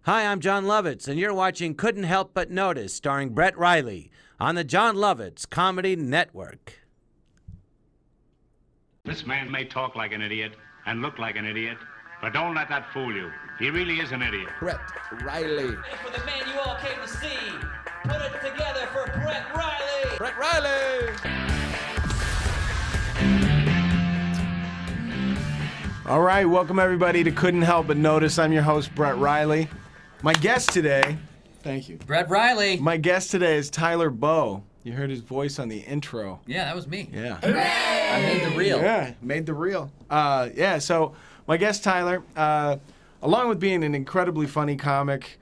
Hi, I'm John Lovitz, and you're watching Couldn't Help But Notice, starring Brett Riley, on the John Lovitz Comedy Network. This man may talk like an idiot and look like an idiot, but don't let that fool you. He really is an idiot. Brett Riley. And for the man you all came to see, put it together for Brett Riley. Brett Riley! All right, welcome everybody to Couldn't Help But Notice. I'm your host, Brett Riley. My guest today, thank you. Brett Riley. My guest today is Tyler Bowe. You heard his voice on the intro. Yeah, that was me. Yeah. I made the reel. Yeah, made the reel. So my guest, Tyler, along with being an incredibly funny comic,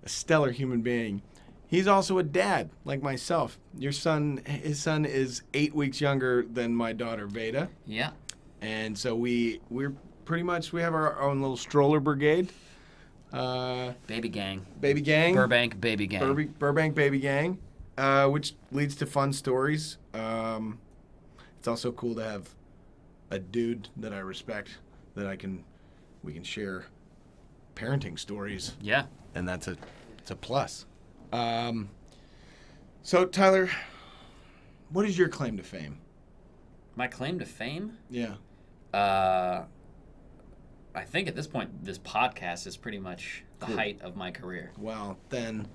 a stellar human being, he's also a dad, like myself. His son is 8 weeks younger than my daughter, Veda. Yeah. And so we're pretty much, we have our own little stroller brigade. Baby gang. Baby gang. Burbank baby gang. Burbank baby gang, which leads to fun stories. It's also cool to have a dude that I respect that we can share parenting stories. Yeah. And it's a plus. So Tyler, what is your claim to fame? My claim to fame? Yeah. I think at this point, this podcast is pretty much the height of my career. Well, then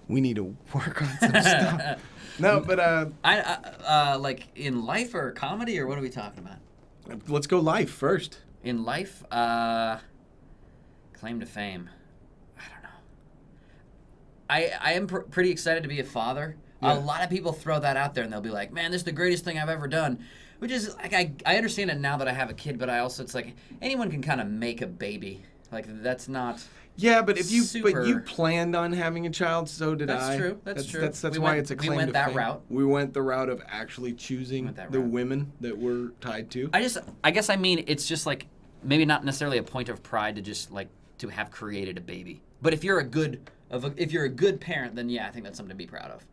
we need to work on some stuff. No, but I like in life or comedy, or what are we talking about? let's go life first. In life, claim to fame. I don't know. I am pretty excited to be a father. Yeah. A lot of people throw that out there, and they'll be like, "Man, this is the greatest thing I've ever done." Which is like I understand it now that I have a kid, but I also it's like anyone can kind of make a baby. Like that's not. Yeah, but you super... planned on having a child, so did that's I. True. That's true. That's why it's a claim to fame. We went that route. We went the route of actually choosing the route. women that we're tied to. I guess I mean it's just like maybe not necessarily a point of pride to just like to have created a baby. But if you're a good parent, then yeah, I think that's something to be proud of.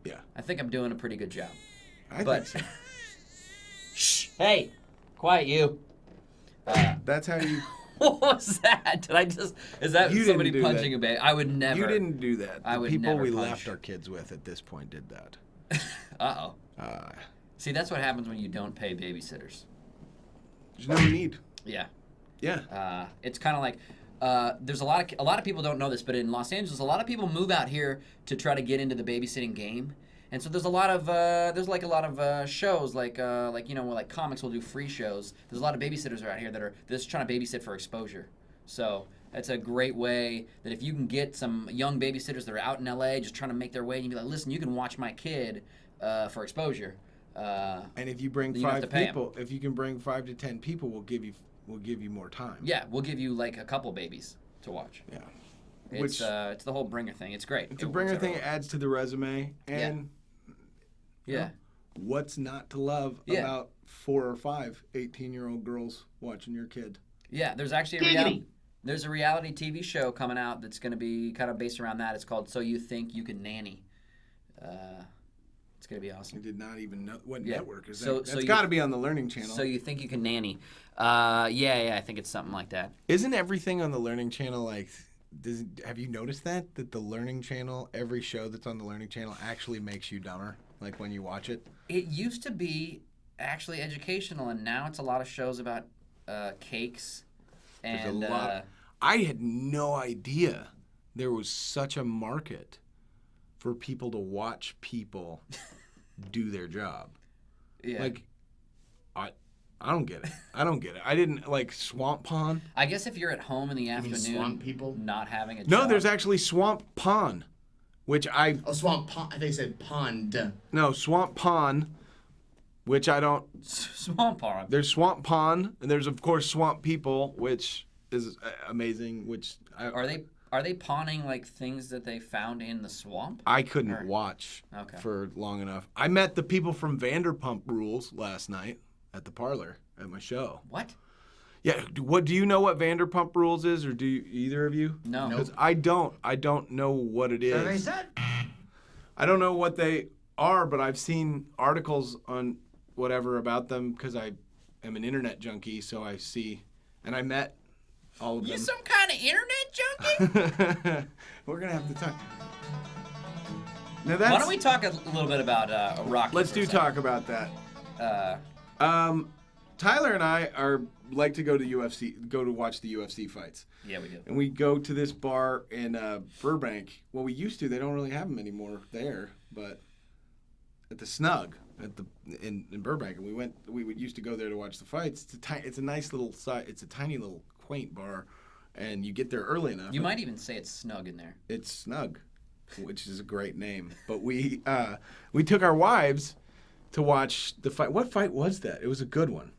Yeah. I think I'm doing a pretty good job. I think so. Shh! Hey, quiet you. That's how you. What was that? Is that You somebody didn't do punching that. a baby? I would never. You didn't do that. I The would people never we punch. left our kids with at this point did that. Uh-oh. See, that's what happens when you don't pay babysitters. There's no need. Yeah. Yeah. It's kind of like there's a lot of people don't know this, but in Los Angeles, a lot of people move out here to try to get into the babysitting game. And so there's a lot of shows like you know, where like comics will do free shows. There's a lot of babysitters out here that are just trying to babysit for exposure. So that's a great way that if you can get some young babysitters that are out in LA just trying to make their way, and you be like, listen, you can watch my kid for exposure. And if you bring you don't have 5 to pay people, if you can bring 5 to 10 people, we'll give you more time. Yeah, we'll give you like a couple babies to watch. Yeah. It's the whole bringer thing. It's great. It's a bringer thing. It adds to the resume. And yeah. What's not to love about 4 or 5 18-year-old girls watching your kid? Yeah, there's actually a reality TV show coming out that's going to be kind of based around that. It's called So You Think You Can Nanny. It's going to be awesome. I did not even know what network is So- that. so That's you- got to be on the Learning Channel. So You Think You Can Nanny. Yeah, I think it's something like that. Isn't everything on the Learning Channel like? Have you noticed that the Learning Channel, every show that's on the Learning Channel actually makes you dumber? Like when you watch it. It used to be actually educational, and now it's a lot of shows about cakes. And I had no idea there was such a market for people to watch people do their job. yeah. Like, I don't get it. I didn't like Swamp Pond. I guess if you're at home in the afternoon, swamp people? not having a job. No, there's actually Swamp Pond, which Oh, swamp pond. They said pond. No, Swamp Pond, which I don't. Swamp Pond. There's Swamp Pond, and there's of course Swamp People, which is amazing. Which Are they pawning like things that they found in the swamp? I couldn't watch for long enough. I met the people from Vanderpump Rules last night at the parlor at my show. What? Yeah. What do you know what Vanderpump Rules is, or do either of you? No. Because I don't know what it is. I don't know what they are, but I've seen articles on whatever about them because I am an internet junkie. So I see, and I met all of You them. some kind of internet junkie? We're gonna have to talk. Now that's. Why don't we talk a little bit about Rocky? Let's for do a second? talk about that. Uh, Tyler and I are like to go to watch the UFC fights. yeah, we do. And we go to this bar in Burbank. Well, we used to. They don't really have them anymore there, but at the Snug in Burbank, and we used to go there to watch the fights. It's a nice little site. It's a tiny little quaint bar, and you get there early enough. You might even say it's snug in there. It's Snug, which is a great name. But we took our wives to watch the fight. What fight was that? It was a good one.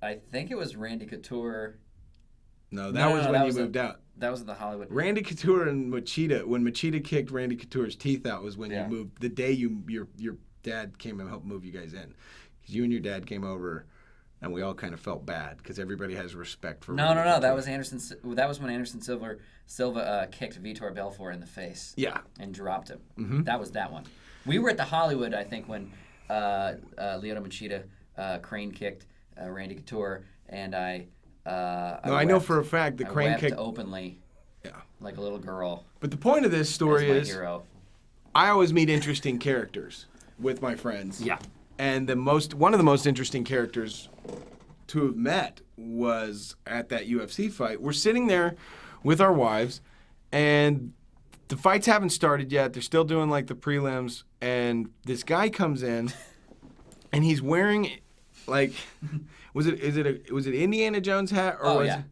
I think it was Randy Couture. No, that was when that you was moved out. That was at the Hollywood. Randy Couture and Machida. When Machida kicked Randy Couture's teeth out was when Yeah. you moved. The day your dad came and helped move you guys in, because you and your dad came over, and we all kind of felt bad because everybody has respect for. No. Randy That Couture. was Anderson. That was when Anderson Silva kicked Vitor Belfort in the face. Yeah. And dropped him. Mm-hmm. That was that one. We were at the Hollywood, I think, when Lyoto Machida crane kicked Randy Couture, and I. No, I know wept. for a fact the I crane wept kick. openly, Yeah. like a little girl. But the point of this story as my is, hero. I always meet interesting characters with my friends. Yeah. And one of the most interesting characters to have met was at that UFC fight. We're sitting there with our wives, and the fights haven't started yet. They're still doing like the prelims, and this guy comes in, and he's wearing like, was it Indiana Jones hat or Oh, was yeah. it,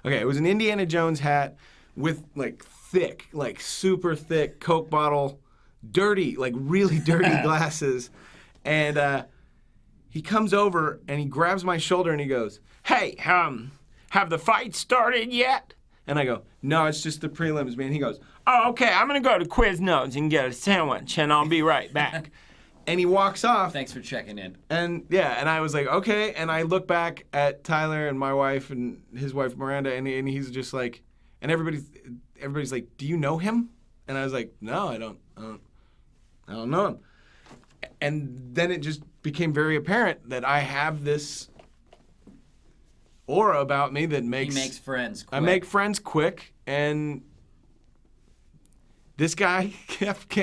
okay, it was an Indiana Jones hat with like thick, like super thick Coke bottle, dirty, like really dirty glasses. And he comes over and he grabs my shoulder and he goes, "Hey, have the fight started yet?" And I go, "No, it's just the prelims, man." He goes, "Oh, okay, I'm going to go to Quiznos and get a sandwich and I'll be right back." And he walks off. Thanks for checking in. And yeah, and I was like, okay. And I look back at Tyler and my wife and his wife Miranda, and he's just like, and everybody's like, "Do you know him?" And I was like, "No, I don't know him." And then it just became very apparent that I have this aura about me that He makes makes friends quick. I make friends quick, and this guy kept.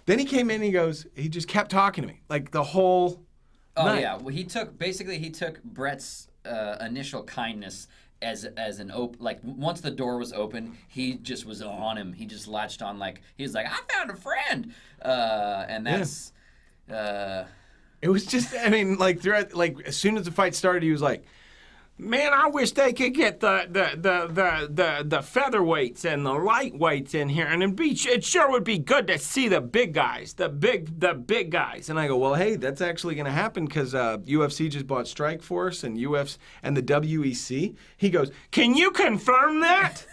Then he came in and he just kept talking to me like the whole Oh night. yeah, well, he took Brett's initial kindness as an once the door was open, he just was on him. He just latched on like he was like, "I found a friend," and that's It was just, I mean, like throughout, like as soon as the fight started, he was like, "Man, I wish they could get the featherweights and the lightweights in here, and it sure would be good to see the big guys, the big guys." And I go, "Well, hey, that's actually going to happen because UFC just bought Strikeforce and and the WEC." He goes, "Can you confirm that?"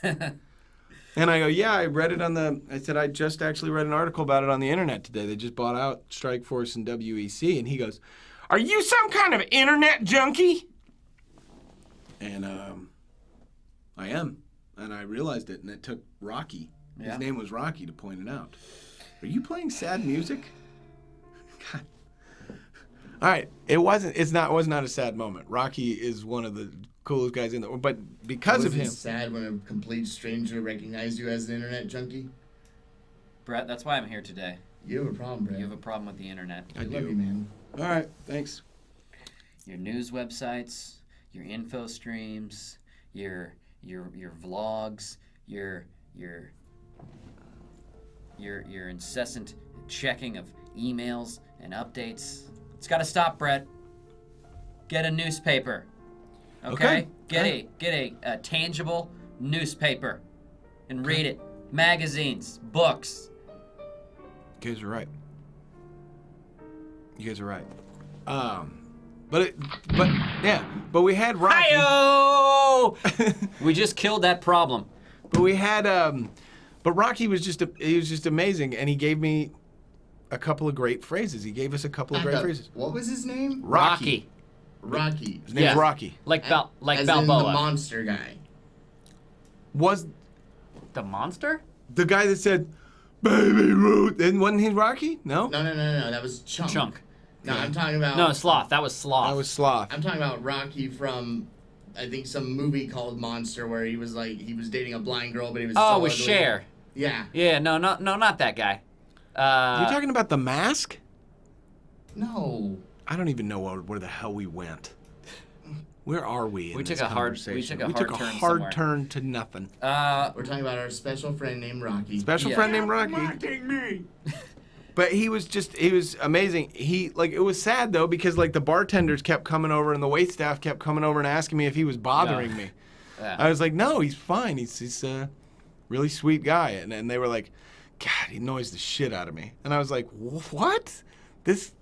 And I go, "Yeah, I said, I just actually read an article about it on the internet today. They just bought out Strikeforce and WEC." And he goes, "Are you some kind of internet junkie?" And I am. And I realized it, and it took Rocky. Yeah. His name was Rocky to point it out. Are you playing sad music? God. All right. It was not a sad moment. Rocky is one of the coolest guys in the world, but because of Was it him. sad when a complete stranger recognized you as an internet junkie? Brett. That's why I'm here today. You have a problem, Brad. You have a problem with the internet. I love do. you, man. All right. Thanks. Your news websites, your info streams, your vlogs, your incessant checking of emails and updates. It's got to stop, Brett. Get a newspaper. Okay? Okay. Get a tangible newspaper and read it. Magazines, books. You guys are right. You guys are right. But we had Rocky. Hi-yo! We just killed that problem. But we had but Rocky was just amazing, and he gave me a couple of great phrases. He gave us a couple of great phrases. What was his name? Rocky. Rocky. His name's Yeah. Rocky. Like As in the Balboa. monster guy. Was The monster? the guy that said, "Baby Ruth," and wasn't he Rocky? No? No. That was Chunk. Chunk. No, I'm talking about. No, Sloth. That was Sloth. That was Sloth. I'm talking about Rocky from I think some movie called Monster where he was dating a blind girl, but he was Oh, so with ugly. Cher. Yeah. Yeah, no, not that guy. You're talking about The Mask? No. I don't even know where the hell we went. Where are we? We took a hard turn somewhere. turn to nothing. We're talking about our special friend named Rocky. Special Yeah. friend named Rocky. But he was amazing. It was sad though because like the bartenders kept coming over and the waitstaff kept coming over and asking me if he was bothering me. Yeah. I was like, no, he's fine. He's a really sweet guy. And they were like, God, he annoys the shit out of me. And I was like, what? This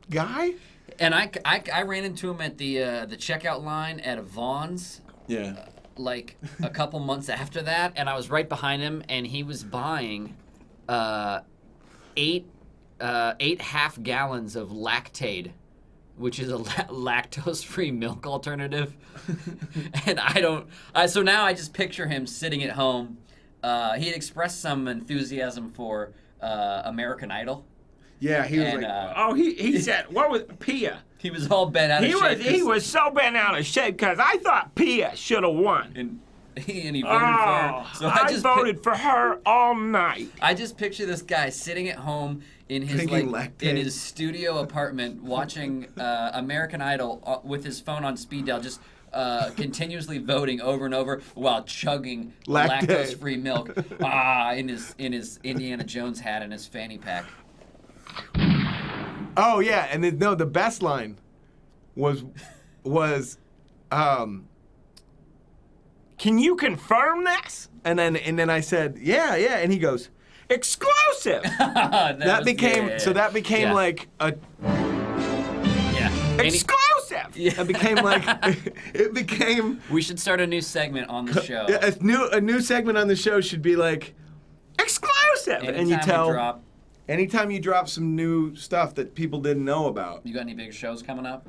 guy? And I ran into him at the checkout line at a Vaughn's. Yeah. Like a couple months after that, and I was right behind him, and he was buying 8 half gallons of Lactaid, which is a lactose-free milk alternative. And so now I just picture him sitting at home. He had expressed some enthusiasm for American Idol. Yeah, he was And, like, He said, what was Pia? He was all bent out of shape. He was so bent out of shape because I thought Pia should have won. And he voted for her. So I voted for her all night. I just picture this guy sitting at home in his Drinking Lactaid. in his studio apartment watching American Idol with his phone on speed dial, just continuously voting over and over while chugging Lactaid. lactose-free milk in his Indiana Jones hat and his fanny pack. oh yeah, and the best line was, Can you confirm this? and then I said, yeah, and he goes, Exclusive! that became Yeah. like a. Yeah. And he- Exclusive! It became like it became we should start a new segment on the show. a new segment on the show should be like Exclusive! Anytime and you we tell- drop, anytime you drop some new stuff that people didn't know about. you got any big shows coming up?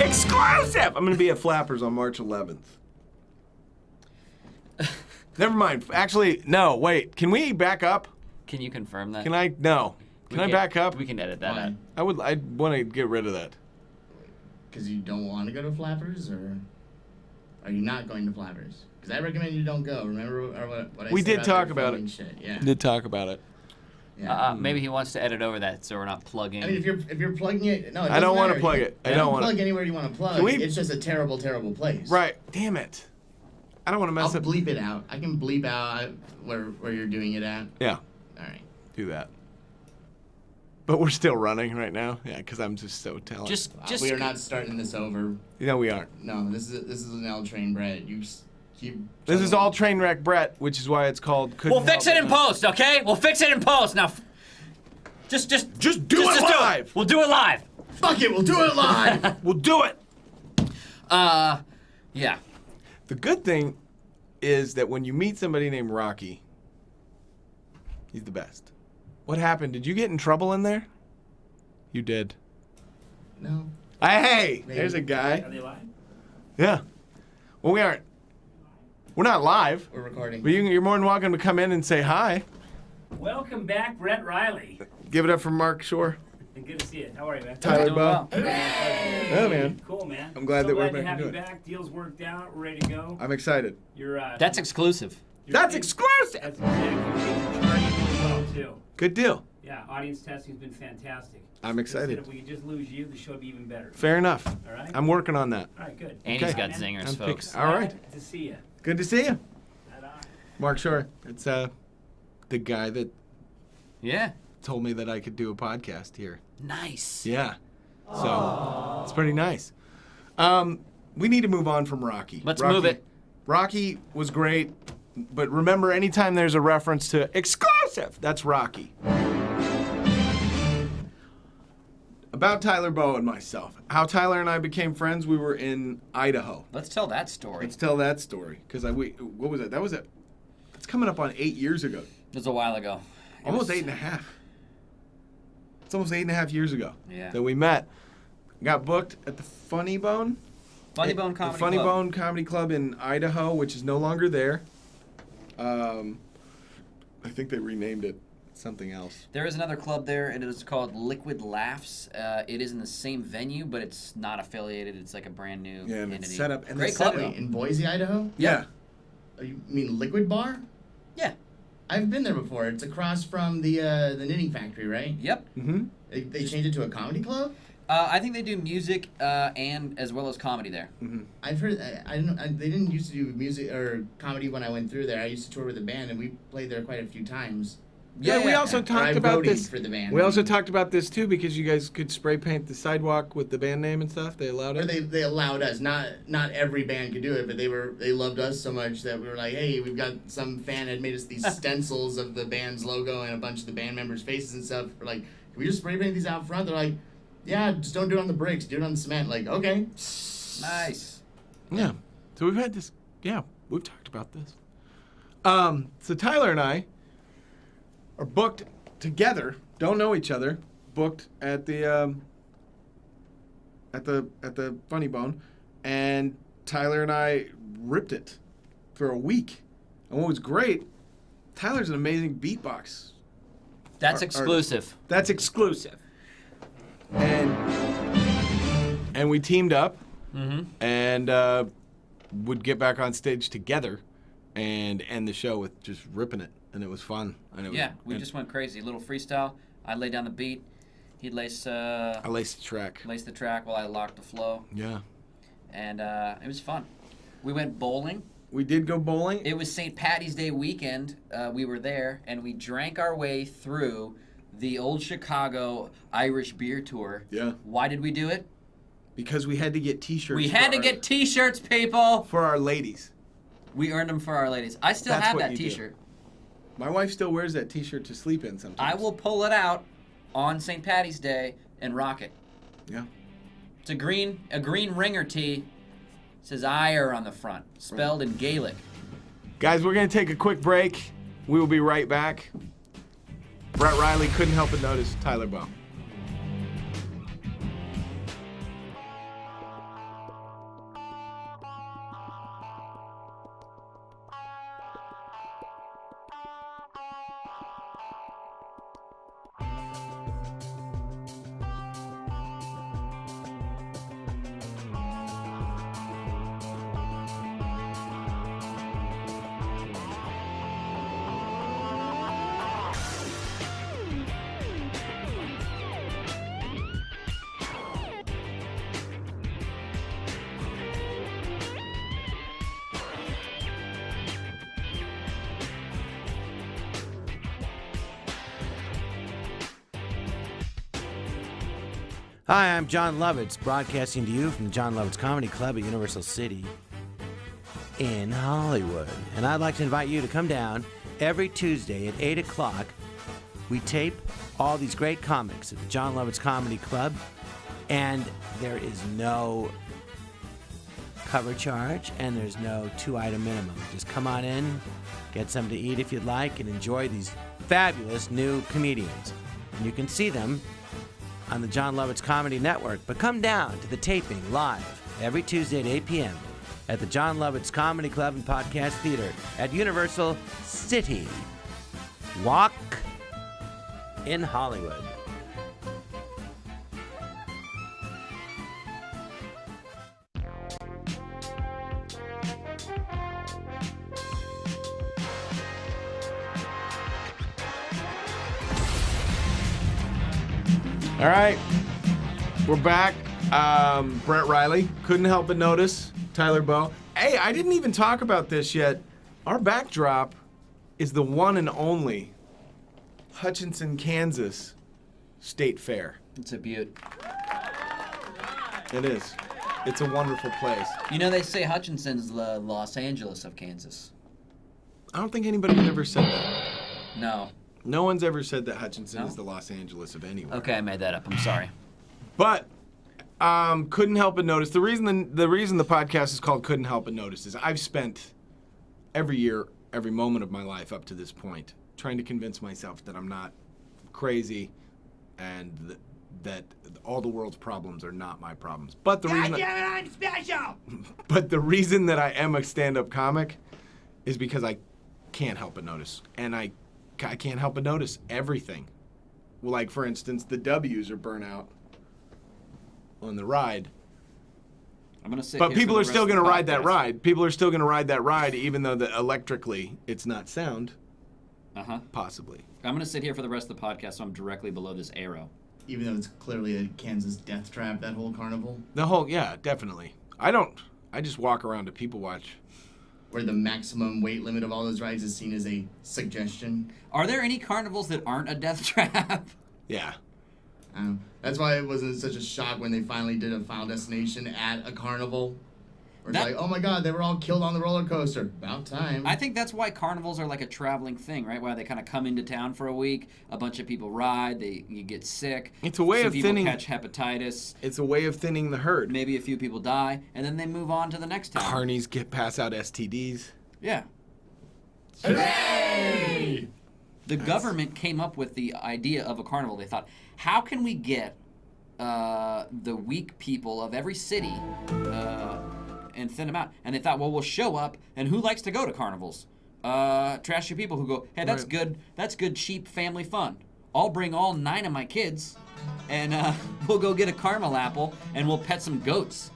Exclusive! I'm gonna be at Flappers on March 11th. Never mind. Actually, no. Wait. Can we back up? Can you confirm that? Can I? No. Can I back up? We can edit that out. Why? I'd want to get rid of that. Because you don't want to go to Flappers, or are you not going to Flappers? Because I recommend you don't go. Remember what I We said did about talk their about filming it. Shit. Yeah. Did talk about it. Yeah. Maybe he wants to edit over that so we're not plugging. I mean, if you're plugging it, no, it I don't doesn't wanna matter. plug it. I You don't wanna- plug anywhere you want to plug. Can we- It's just a terrible, terrible place. Right. Damn it. I don't want to I'll mess up. bleep it out. I can bleep out where you're doing it at. Yeah. All right. Do that. But we're still running right now. Yeah, because I'm just so talented. just We are not starting this over. No, we aren't. No, this is an L train, Brett. You keep. This is all train wreck Brett, which is why it's called. We'll fix it in post, okay? We'll fix it in post. Now, just do it just live. We'll do it live. Fuck it. We'll do it live. We'll do it. Yeah. The good thing is that when you meet somebody named Rocky, he's the best. What happened? Did you get in trouble in there? You did. No. Hey, Maybe. there's a guy. Are they live? Yeah. Well, we aren't. We're not live. We're recording. But you're more than welcome to come in and say hi. Welcome back, Brett Riley. Give it up for Mark Shore. Good to see you. How are you, man? Tyler Doing Bow. well. Yeah, man. Cool, man. I'm glad so that we're glad to back have to you do it. back. Deals worked out. We're ready to go. I'm excited. You're That's exclusive. you're That's in- exclusive. That's exactly. You're charting really well too. Good deal. Yeah, audience testing's been fantastic. I'm They said excited. if we could just lose you, the show would be even better. Fair enough. All right. I'm working on that. All right, good. And he's Okay. got Man, zingers, I'm folks. fixed. All right. Glad to see you. Good to see you. Right on. Mark Shore. It's the guy that Yeah. told me that I could do a podcast here. Nice. Yeah. So it's pretty nice. We need to move on from Rocky. Let's move it. Rocky was great, but remember, anytime there's a reference to exclusive, that's Rocky. About Tyler Bow and myself. How Tyler and I became friends, we were in Idaho. Let's tell that story. Let's tell that story. Because what was it? It's coming up on 8 years ago. It was a while ago. It Almost was- 8.5. It's almost 8.5 years ago Yeah. that we met. Got booked at the Funny Bone. Funny Bone Comedy The Funny Club. Bone Comedy Club in Idaho, which is no longer there. I think they renamed it something else. There is another club there, and it is called Liquid Laughs. It is in the same venue, but it's not affiliated. It's like a brand new Yeah, and entity. it's set up. And Great they set club, it though. Wait, in Boise, Idaho? Yeah. Oh, you mean Liquid Bar? Yeah. I've been there before. It's across from the knitting factory, right? Yep. Mm-hmm. They changed it to a comedy club. I think they do music and as well as comedy there. I've heard. They didn't used to do music or comedy when I went through there. I used to tour with a band, and we played there quite a few times. Yeah, we also Or I talked about roadied this. for the band. We also talked about this too because you guys could spray paint the sidewalk with the band name and stuff. They allowed Or it. they allowed us. Not every band could do it, but they loved us so much that we were like, hey, we've got some fan had made us these stencils of the band's logo and a bunch of the band members' faces and stuff. We're like, can we just spray paint these out front? They're like, yeah, just don't do it on the bricks. Do it on the cement. Like, okay. Nice. Yeah. So we've had this. Yeah, we've talked about this. So Tyler and I are booked together. Don't know each other. Booked at the Funny Bone, and Tyler and I ripped it for a week. And what was great, Tyler's an amazing beatbox. That's exclusive. That's exclusive. And we teamed up and would get back on stage together and end the show with just ripping it, and it was fun. And it was, We just went crazy. A little freestyle. I laid down the beat. He'd lace I laced the track. the track while I locked the flow, Yeah, and it was fun. We went bowling. we did go bowling. It was St. Patty's Day weekend. We were there, and we drank our way through the Old Chicago Irish Beer Tour. Yeah. Why did we do it? Because we had to get T-shirts. We had to get T-shirts, people. for our ladies. We earned them for our ladies. I still That's have what that you do. T-shirt. My wife still wears that T-shirt to sleep in sometimes. I will pull it out on St. Patty's Day and rock it. Yeah. It's a green ringer tee. It says "Ire" on the front, spelled in Gaelic. Guys, we're gonna take a quick break. We will be right back. Brett Riley couldn't help but notice Tyler Bowe. Hi, I'm John Lovitz, broadcasting to you from the John Lovitz Comedy Club at Universal City in Hollywood. And I'd like to invite you to come down every Tuesday at 8 o'clock. We tape all these great comics at the John Lovitz Comedy Club, and there is no cover charge, and there's no 2-item minimum. Just come on in, get something to eat if you'd like, and enjoy these fabulous new comedians. And you can see them on the John Lovitz Comedy Network, but come down to the taping live every Tuesday at 8 p.m. at the John Lovitz Comedy Club and Podcast Theater at Universal City Walk in Hollywood. All right, we're back. Brett Riley couldn't help but notice Tyler Bowe. Hey, I didn't even talk about this yet. Our backdrop is the one and only Hutchinson, Kansas State Fair. It's a beaut. It is. It's a wonderful place. You know, they say Hutchinson's the Los Angeles of Kansas. I don't think anybody ever said that. No. No one's ever said that Hutchinson No? is the Los Angeles of anywhere. Okay, I made that up. I'm sorry. But couldn't help but notice. The reason the podcast is called Couldn't Help But Notice is I've spent every year, every moment of my life up to this point trying to convince myself that I'm not crazy and that all the world's problems are not my problems. But the reason I'm special! but the reason that I am a stand-up comic is because I can't help but notice. And I I can't help but notice everything. Like, for instance, the W's are burnt out on the ride. I'm gonna sit. But here people for are the still rest going of to the ride that podcast. ride. People are still going to ride that ride, even though electrically it's not sound, possibly. I'm gonna sit here for the rest of the podcast, so I'm directly below this arrow. Even though it's clearly a Kansas death trap, that whole carnival, Yeah, definitely. I just walk around to people watch. where the maximum weight limit of all those rides is seen as a suggestion. Are there any carnivals that aren't a death trap? Yeah. That's why it wasn't such a shock when they finally did a Final Destination at a carnival. Where it's like, oh my god, they were all killed on the roller coaster. About time. I think that's why carnivals are like a traveling thing, right? Why they kind of come into town for a week, a bunch of people ride, you get sick. It's a way some of people thinning- catch hepatitis. It's a way of thinning the herd. Maybe a few people die, and then they move on to the next town. Carnies pass out STDs. Yeah. The government came up with the idea of a carnival. They thought, how can we get the weak people of every city and thin them out? And they thought, well, we'll show up, and who likes to go to carnivals? Trashy people who go, hey, that's Right. good. That's good, cheap family fun. I'll bring all 9 of my kids, and we'll go get a caramel apple, and we'll pet some goats.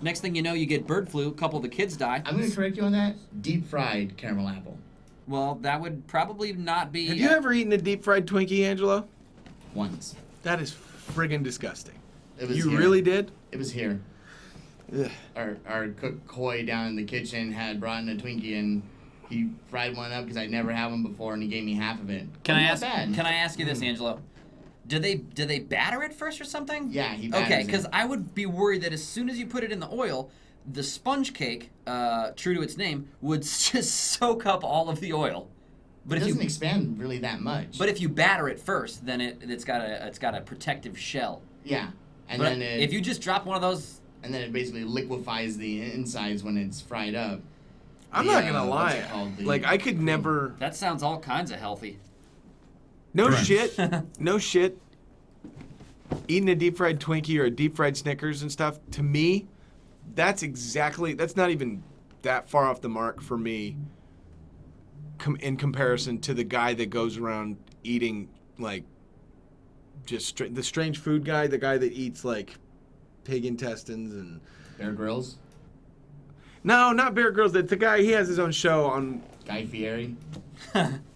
Next thing you know, you get bird flu. A couple of the kids die. I'm going to correct you on that. Deep fried caramel apple. Well, that would probably not be. Have you ever eaten a deep fried Twinkie, Angelo? Once. That is friggin' disgusting. It was You here. really did? It was here. Ugh. Our cook Coy down in the kitchen had brought in a Twinkie and he fried one up because I'd never had one before and he gave me half of it. Can I Not ask? bad. Can I ask you this, Angelo? Did they batter it first or something? Yeah, he batters Okay, it. because I would be worried that as soon as you put it in the oil, the sponge cake, true to its name, would just soak up all of the oil. But It if doesn't you expand really that much. but if you batter it first, then it's got a protective shell. yeah, and But then if you just drop one of those, and then it basically liquefies the insides when it's fried up. I'm The, not gonna what's lie. it called? The- Like, I could never. that sounds all kinds of healthy. No Correct. shit. No shit. Eating a deep fried Twinkie or a deep fried Snickers and stuff, to me, that's not even that far off the mark for me in comparison to the guy that goes around eating, like, just the strange food guy, the guy that eats, like, pig intestines and... Bear Grylls, No, not Bear Grylls. That's the guy, he has his own show on... Guy Fieri.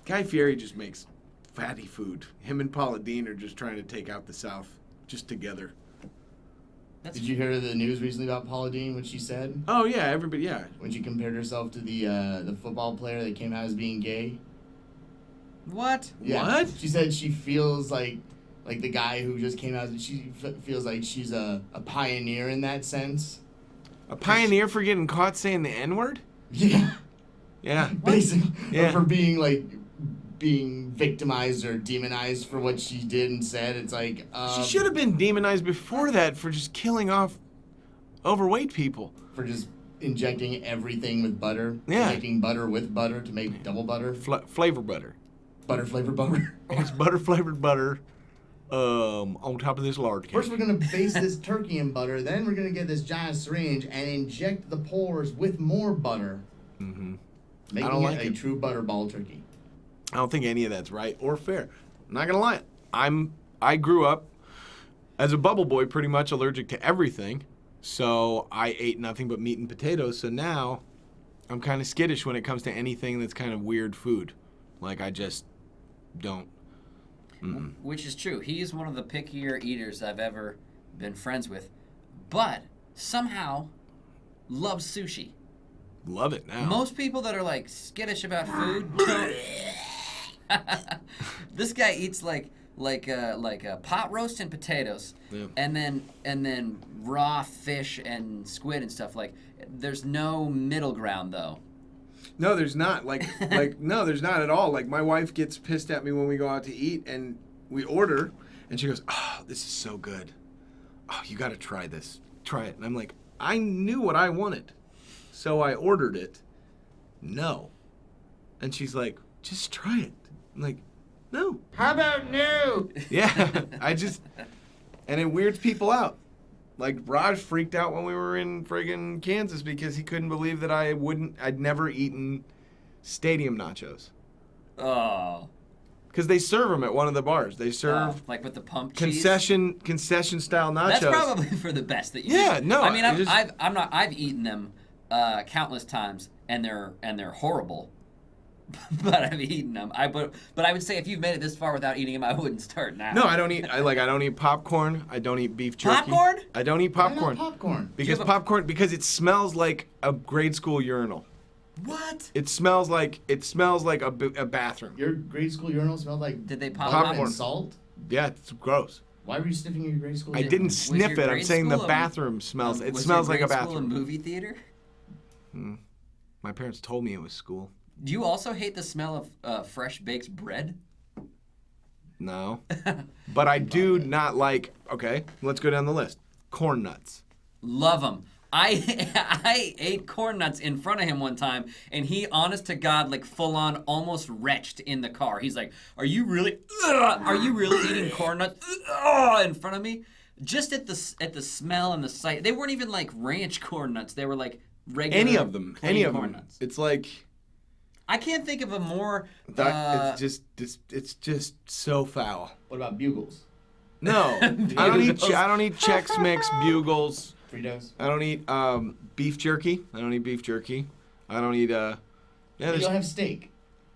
Guy Fieri just makes fatty food. Him and Paula Deen are just trying to take out the South, just together. That's Did you hear the news recently about Paula Deen? What she said Oh, yeah, everybody, yeah. when she compared herself to the football player that came out as being gay. what? Yeah. What? She said she feels like the guy who just came out. She feels like she's a pioneer in that sense. A pioneer for getting caught saying the N-word? Yeah. Yeah. Basically, Yeah. for being victimized or demonized for what she did and said. It's like She should have been demonized before that for just killing off overweight people. for just injecting everything with butter. Yeah. Injecting butter with butter to make double butter. Flavor butter. Butter flavored butter. It's butter flavored butter on top of this lard First, cake. we're gonna baste this turkey in butter. Then we're gonna get this giant syringe and inject the pores with more butter, Mm-hmm. making don't like it a it. true butterball turkey. I don't think any of that's right or fair. I'm not gonna lie. I grew up as a bubble boy, pretty much allergic to everything. So I ate nothing but meat and potatoes. So now I'm kind of skittish when it comes to anything that's kind of weird food. Like, I just don't. Mm-mm. Which is true. He is one of the pickier eaters I've ever been friends with, but somehow loves sushi. Love it now. Most people that are like skittish about food don't. This guy eats like a pot roast and potatoes, Yeah. and then raw fish and squid and stuff. Like, there's no middle ground though. No, there's not. Like no, there's not at all. Like, my wife gets pissed at me when we go out to eat and we order, and she goes, "Oh, this is so good. Oh, you got to try this. Try it." And I'm like, I knew what I wanted, so I ordered it. No, and she's like, "Just try it." I'm like, "No." How about no? Yeah, and it weirds people out. Like, Raj freaked out when we were in friggin' Kansas because he couldn't believe that I'd never eaten stadium nachos. Oh, because they serve them at one of the bars. They serve Like with the pump cheese. concession style nachos. That's probably for the best that you. Yeah, eat. no, I mean, it just- I've eaten them countless times, and they're horrible. But I've eaten them. But I would say if you've made it this far without eating them, I wouldn't start now. No, I don't eat. I don't eat popcorn. I don't eat beef jerky. Popcorn? I don't eat Why not popcorn. popcorn? Because You have a- popcorn because it smells like a grade school urinal. What? It smells like a bathroom. Your grade school urinal smelled like Did they pop butter popcorn? and salt? Yeah, it's gross. Why were you sniffing your grade school I urinal? didn't Was sniff your it. I'm grade saying the school bathroom smells. It Was smells your like a grade school bathroom. movie theater? My parents told me it was school. Do you also hate the smell of fresh baked bread? No. But I do not like, okay, let's go down the list. Corn nuts. Love them. I ate corn nuts in front of him one time, and he, honest to God, like full on, almost retched in the car. He's like, "Are you really eating corn nuts in front of me?" Just at the smell and the sight, they weren't even like ranch corn nuts. They were like regular. Any of them. plain Any of corn them. nuts. It's like I can't think of a more. it's just so foul. What about Bugles? No. I don't eat Chex Mix, Bugles. Fritos? I don't eat beef jerky. I don't eat You don't have steak.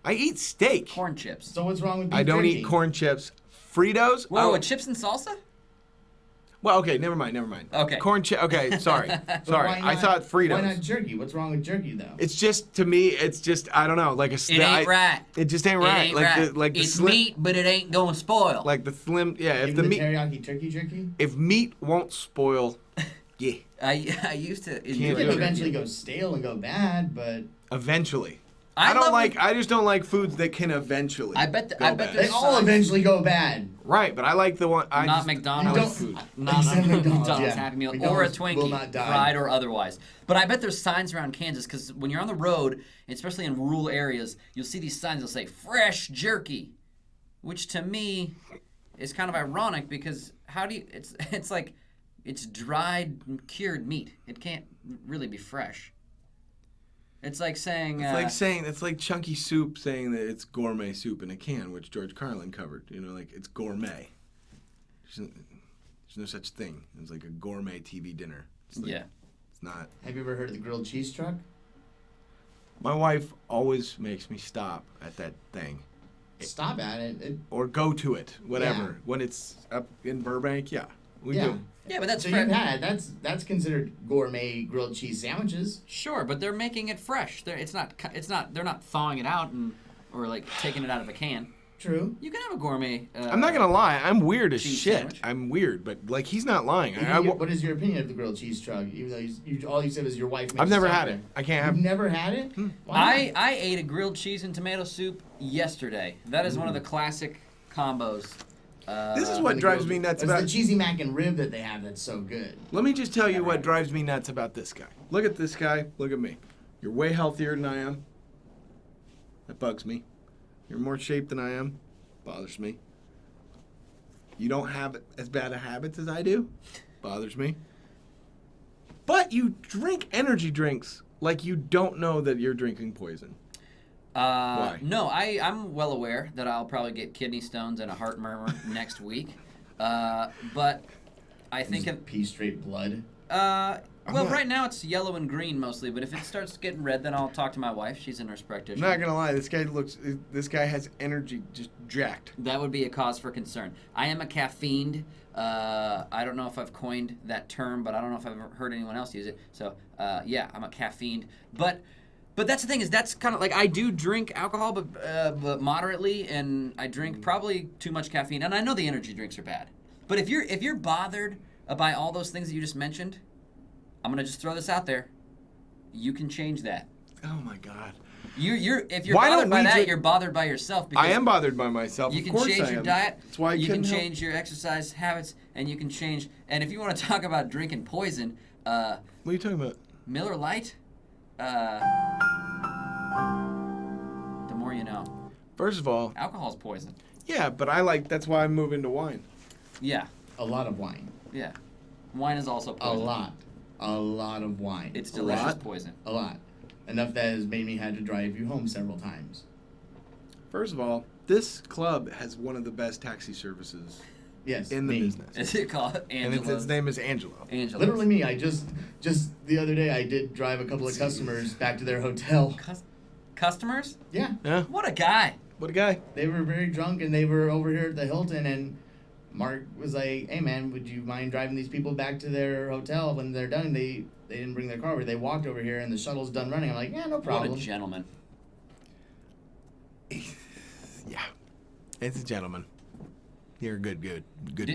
I eat steak. corn chips. So what's wrong with beef I don't jerky? eat corn chips. Fritos? Whoa, Oh, with chips and salsa? well, okay, never mind. Okay. Corn chip. Okay, sorry. But Sorry. why I not- thought Fritos. Why not jerky? What's wrong with jerky though? It's just to me. It's just I don't know. Like a. It ain't right. It just ain't right. It ain't like right. the like the it's slim. meat, but it ain't gonna spoil. Like the slim. Yeah. If Even the the meat. teriyaki turkey jerky? If meat won't spoil. Yeah. I used to It enjoy can go eventually go stale and go bad, but Eventually. I don't love like. when- I just don't like foods that can eventually. I bet go I bet bad. they there's all some- eventually go bad. Right, but I like the one. I Not just, McDonald's. I like Don't- food. Not Except a McDonald's, McDonald's yeah. Happy Meal or a McDonald's will Twinkie, not die. fried or otherwise. But I bet there's signs around Kansas because when you're on the road, especially in rural areas, you'll see these signs that say "fresh jerky," which to me is kind of ironic because how do you? It's like it's dried, cured meat. It can't really be fresh. It's like saying. It's like chunky soup saying that it's gourmet soup in a can, which George Carlin covered. You know, like it's gourmet. There's no such thing. It's like a gourmet TV dinner. It's like, Yeah. It's not. Have you ever heard of the grilled cheese truck? My wife always makes me stop at that thing Stop at it. or go to it, whatever. Yeah. When it's up in Burbank, yeah, we Yeah. do. Yeah, but that's So fresh. you've had that's considered gourmet grilled cheese sandwiches. Sure, but they're making it fresh. It's not. They're not thawing it out or like taking it out of a can. True. You can have a gourmet. I'm not gonna lie, I'm weird as cheese shit. sandwich. I'm weird, but like he's not lying. What is your opinion of the grilled cheese truck? Even though all you said was your wife makes I've never it had there. it. I can't have. You've never had it? Why I ate a grilled cheese and tomato soup yesterday. That is one of the classic combos. This is not? what The drives grilled- me nuts It's about. the cheesy mac and rib that they have that's so good. Let me just tell you what drives me nuts about this guy. Look at this guy. Look at me. You're way healthier than I am. That bugs me. You're more shape than I am. Bothers me. You don't have as bad a habits as I do. Bothers me. But you drink energy drinks like you don't know that you're drinking poison. Why? No, I'm well aware that I'll probably get kidney stones and a heart murmur next week. But I think Just pee straight blood. not- right now it's yellow and green mostly, but if it starts getting red, then I'll talk to my wife. She's a nurse I'm practitioner. not gonna lie. This guy has energy just jacked. That would be a cause for concern. I am a caffeined. I don't know if I've coined that term, but I don't know if I've ever heard anyone else use it. So, yeah, I'm a caffeined. But that's the thing is that's kind of like I do drink alcohol, but moderately, and I drink probably too much caffeine. And I know the energy drinks are bad. But if you're bothered by all those things that you just mentioned, I'm gonna just throw this out there. You can change that. Oh my god. If you're Why don't bothered by we that, drink- you're bothered by yourself. Because I am bothered by myself. you Of can course change I your am. diet. That's why I you can couldn't help. change your exercise habits, and you can change. And if you want to talk about drinking poison, What are you talking about? Miller Lite. The more you know. First of all, Alcohol's poison. yeah, but that's why I'm moving to wine. Yeah, A lot of wine. yeah. Wine is also A poison. lot. A lot of wine. It's A delicious lot? poison. A lot. Enough that has made me had to drive you home several times. First of all, this club has one of the best taxi services Yes. in the me. business. Is it called And Angelo? its name is Angelo. Angelo. Literally me. I just the other day I did drive a couple of customers back to their hotel. Customers? Yeah. Yeah. What a guy. What a guy. They were very drunk and they were over here at the Hilton, and Mark was like, "Hey man, would you mind driving these people back to their hotel when they're done? They didn't bring their car over. They walked over here and the shuttle's done running." I'm like, "Yeah, no problem." What a gentleman. Yeah. It's a gentleman. You're a good dude. Good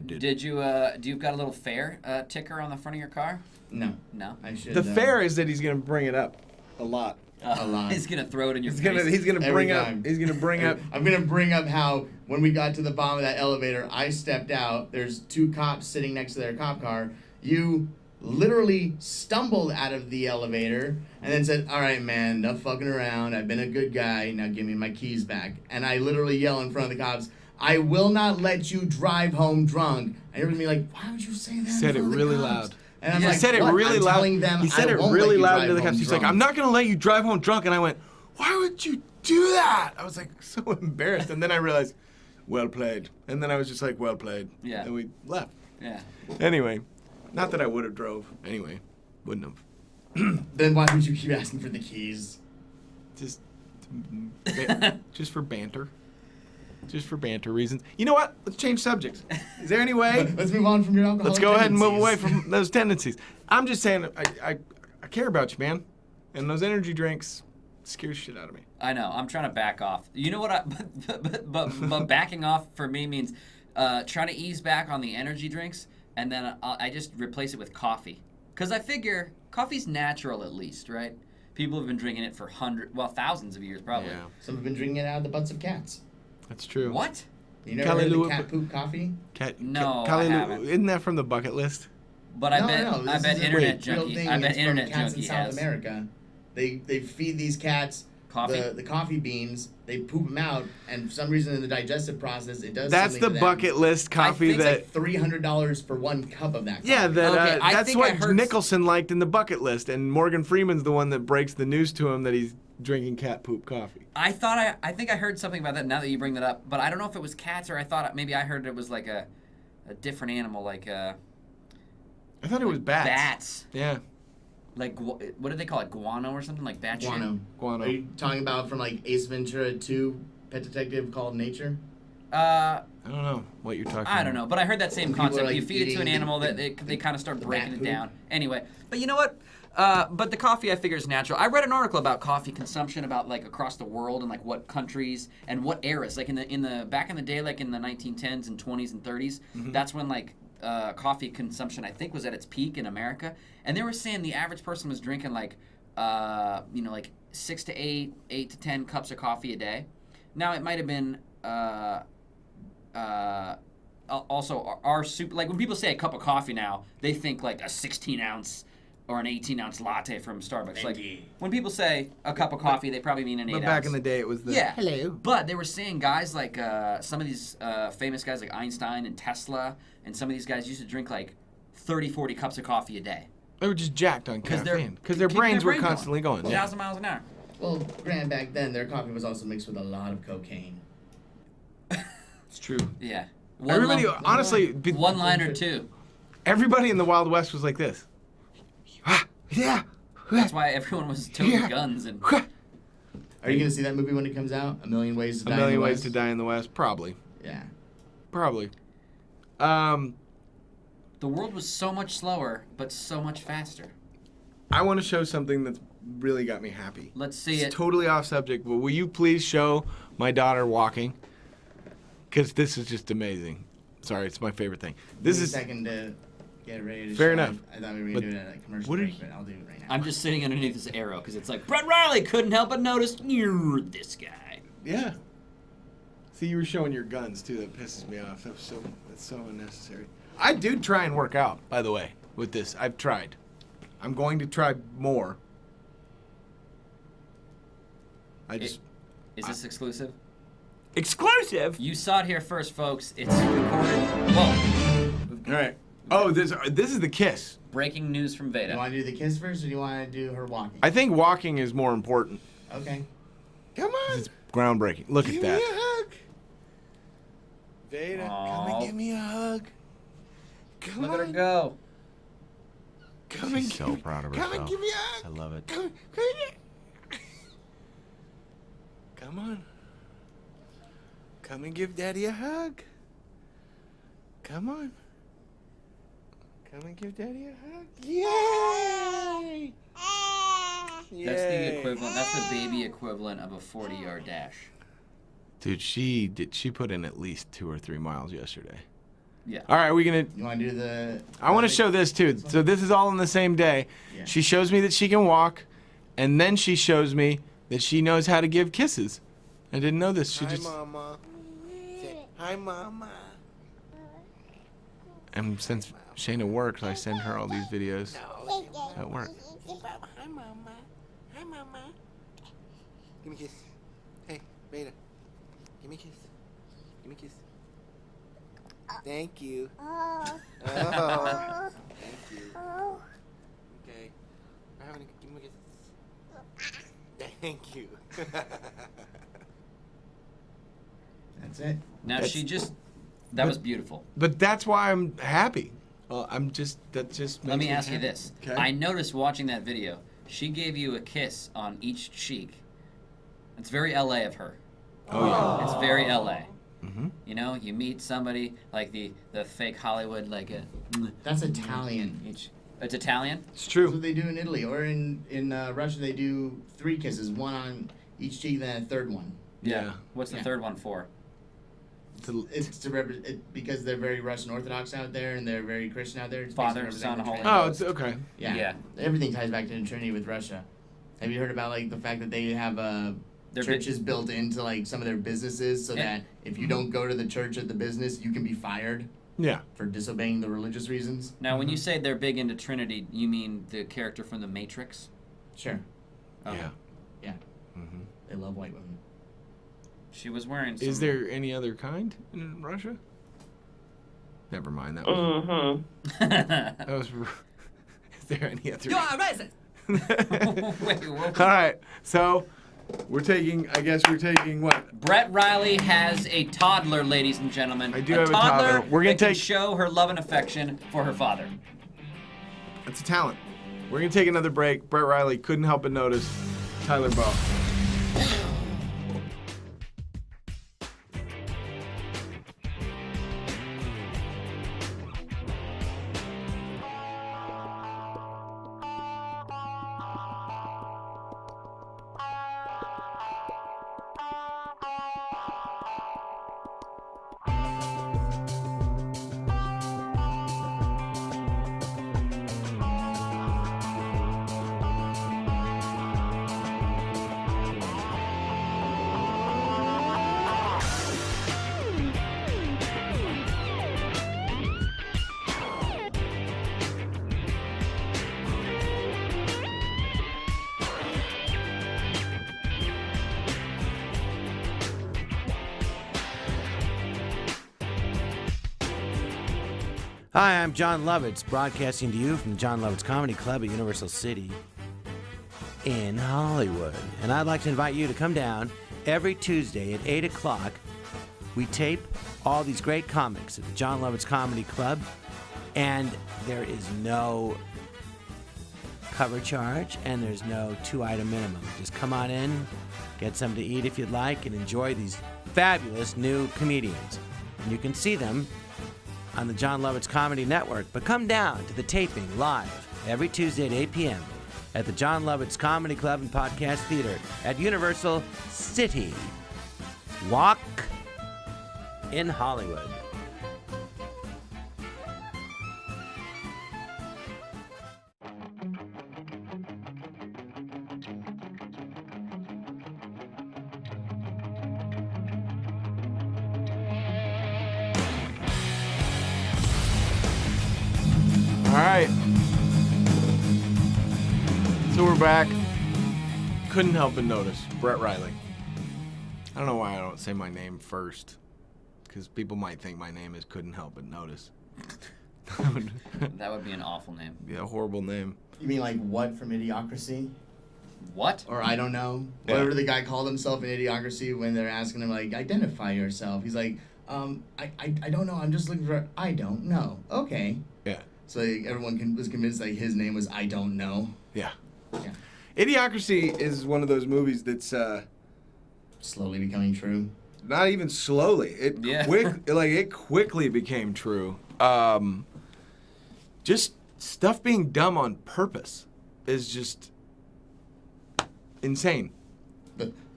dude. Did you do you've got a little fare ticker on the front of your car? No, No. I should. The fair is that he's gonna bring it up a lot. A lot. He's gonna throw it in your He's face. gonna Every bring up. time. He's gonna bring up. I'm gonna bring up how when we got to the bottom of that elevator, I stepped out. There's two cops sitting next to their cop car. You literally stumbled out of the elevator and then said, "All right, man, enough fucking around. I've been a good guy. Now give me my keys back." And I literally yell in front of the cops, "I will not let you drive home drunk." And everybody like, "Why would you say that?" in Said it front of the really cops?" loud. And I'm He like, said it "What? really I'm loud. telling them He said I it won't really let you loud drive to the home cops. He's like, drunk." "I'm not gonna let you drive home drunk." And I went, "Why would you do that?" I was like so embarrassed. And then I realized, well played. And then I was just like, well played. Yeah. And we left. Yeah. Anyway, not that I would have drove. Anyway, wouldn't have. Then why would you keep asking for the keys? Just, just for banter. Just for banter reasons. You know what? Let's change subjects. Is there any way? Let's move on from your alcohol. Let's go ahead and move away from those tendencies. I'm just saying, I care about you, man. And those energy drinks scare shit out of me. I know. I'm trying to back off. You know what? But backing off for me means trying to ease back on the energy drinks, and then I just replace it with coffee. Because I figure coffee's natural at least, right? People have been drinking it for thousands of years probably. Yeah, Some have been drinking it out of the butts of cats. that's true. What? You never heard of the Callaloo- cat poop coffee? No, I Callaloo- haven't. Isn't that from the bucket list? But I No, bet no, I this bet is a internet real junkie. thing. I bet It's internet from cats junkie in South has. America. They feed these cats Coffee? the coffee beans. They poop them out, and for some reason in the digestive process, it does. That's something the to them. bucket list coffee think that. It's like $300 for one cup of that. Coffee. Yeah, that Okay, I that's think I what heard- Nicholson liked in the bucket list, and Morgan Freeman's the one that breaks the news to him that he's drinking cat poop coffee. I think I heard something about that now that you bring that up, but I don't know if it was cats or I thought maybe I heard it was like a different animal, like I thought it was bats. bats. Yeah, Like what did they call it? Guano or something like bat shit? Guano. Are you talking about from like Ace Ventura 2, Pet Detective Called Nature? I don't know what you're talking about. I don't know, but I heard that same People are, concept. like, You feed it to an eating animal the- that they kind of start the breaking bat it poop. down. Anyway, but you know what? But the coffee I figure is natural. I read an article about coffee consumption about like across the world and like what countries and what eras. Like in the back in the day, like in the 1910s and 20s and 30s, that's when like coffee consumption I think was at its peak in America. And they were saying the average person was drinking like like 6 to 8 to 10 cups of coffee a day. Now it might have been also our super, like when people say a cup of coffee now, they think like a 16-ounce or an 18-ounce latte from Starbucks. Like when people say a cup of coffee, they probably mean an 8-ounce. But back in the day, it was the Yeah. hello. But they were saying guys like some of these famous guys like Einstein and Tesla and some of these guys used to drink like 30, 40 cups of coffee a day. They were just jacked on Because caffeine because their keeping brains were brain constantly going. Yeah. 1,000 miles an hour. Well, granted, back then their coffee was also mixed with a lot of cocaine. It's true. Yeah. Everybody, honestly, one line or two. everybody in the Wild West was like this. Ah, yeah. That's why everyone was toting Yeah. Are guns and you gonna see that movie when it comes out? A Million Ways to Die. A Million in the Ways West? to Die in the West. Probably. Yeah. Probably. the world was so much slower but so much faster. I want to show something that's really got me happy. Let's see It's it. totally off subject, but will you please show my daughter walking? Because this is just amazing. Sorry, it's my favorite thing. This Give me is a second to get ready to Fair show enough. it. I thought we were gonna But do it at a commercial what are break, you- but I'll do it right now. I'm just sitting underneath this arrow because it's like Brett Riley couldn't help but notice you're this guy. yeah. See, you were showing your guns too. That pisses me off. That's so unnecessary. I do try and work out, by the way, with this. I've tried. I'm going to try more. I just Is this exclusive? Exclusive? You saw it here first, folks. It's recorded. Whoa. all right. Oh, this is the kiss. Breaking news from You Veda. want to do the kiss first, or do you want to do her walking? I think walking is more important. Okay. Come on. groundbreaking. Look at that. Give me a hug. Veda, come Aw. and give me a hug. Come Look on. at her go. Come and She's so give, proud of come and herself. give me a hug. I love it. Come here. Come on. Come and give Daddy a hug. Come on. Come and give Daddy a hug. Yay! That's the equivalent. That's the baby equivalent of a 40-yard dash. Dude, she put in at least 2 or 3 miles yesterday. Yeah. All right, we're gonna. You want to do the? I want to show this too. So this is all on the same day. Yeah. She shows me that she can walk, and then she shows me that she knows how to give kisses. I didn't know this. She Hi, just. Mama. Say, hi, Mama. And since Shayna works, I send her all these videos at work. Hi, Mama. Hi, Mama. Give me a kiss. Hey, Veda. Give me a kiss. Give me a kiss. Thank you. Oh. Thank you. Okay. We're having a, give me a kiss. Thank you. That's it. Now That's- she just. That was beautiful. But that's why I'm happy. That just. Let makes me ask you happy. this. Okay. I noticed watching that video, she gave you a kiss on each cheek. It's very LA of her. Oh yeah. It's very LA. Mm-hmm. You know, you meet somebody like the fake Hollywood, like a. That's Italian. It's Italian. It's That's true. what they do in Italy, or in Russia they do 3 kisses, one on each cheek, then a third one. Yeah. What's the Yeah. third one for? It's to because they're very Russian Orthodox out there and they're very Christian out there. It's Father, basically Son, representing Holy the Oh, Trinity. it's okay. Yeah. Yeah. Everything ties back to the Trinity with Russia. Have you heard about like the fact that they have Their churches built into like some of their businesses so Yeah. that if you don't go to the church at the business, you can be fired Yeah. for disobeying the religious reasons? Now, when you say they're big into Trinity, you mean the character from The Matrix? Sure. Okay. Yeah. Yeah. Mm-hmm. They love white women. She was wearing. Some, Is there any other kind in Russia? Never mind. That was. Mm-hmm. That was. Is there any other? You are racist. Wait, what? All right. So, I guess we're taking what? Brett Riley has a toddler, ladies and gentlemen. I do have a toddler. We're gonna that can take- show her love and affection for her father. It's a talent. We're gonna take another break. Brett Riley couldn't help but notice Tyler Bowe. Hi, I'm John Lovitz, broadcasting to you from the John Lovitz Comedy Club at Universal City in Hollywood. And I'd like to invite you to come down every Tuesday at 8 o'clock. We tape all these great comics at the John Lovitz Comedy Club, and there is no cover charge, and there's no 2-item minimum. Just come on in, get something to eat if you'd like, and enjoy these fabulous new comedians. And you can see them on the John Lovitz Comedy Network, but come down to the taping live every Tuesday at 8 p.m. at the John Lovitz Comedy Club and Podcast Theater at Universal City Walk in Hollywood. All right. So we're back. Couldn't help but notice Brett Riley. I don't know why I don't say my name first, because people might think my name is Couldn't Help But Notice. That would That would be an awful name. be a horrible name. You mean like what from Idiocracy? What? Or I don't know. Yeah. Whatever the guy called himself in Idiocracy when they're asking him, like, identify yourself. He's like, I don't know. I'm just looking for, I don't know. Okay. Yeah. So everyone was convinced like his name was I don't know. Yeah. Yeah. Idiocracy is one of those movies that's Slowly becoming true. not even slowly. It quickly became true. Just stuff being dumb on purpose is just insane.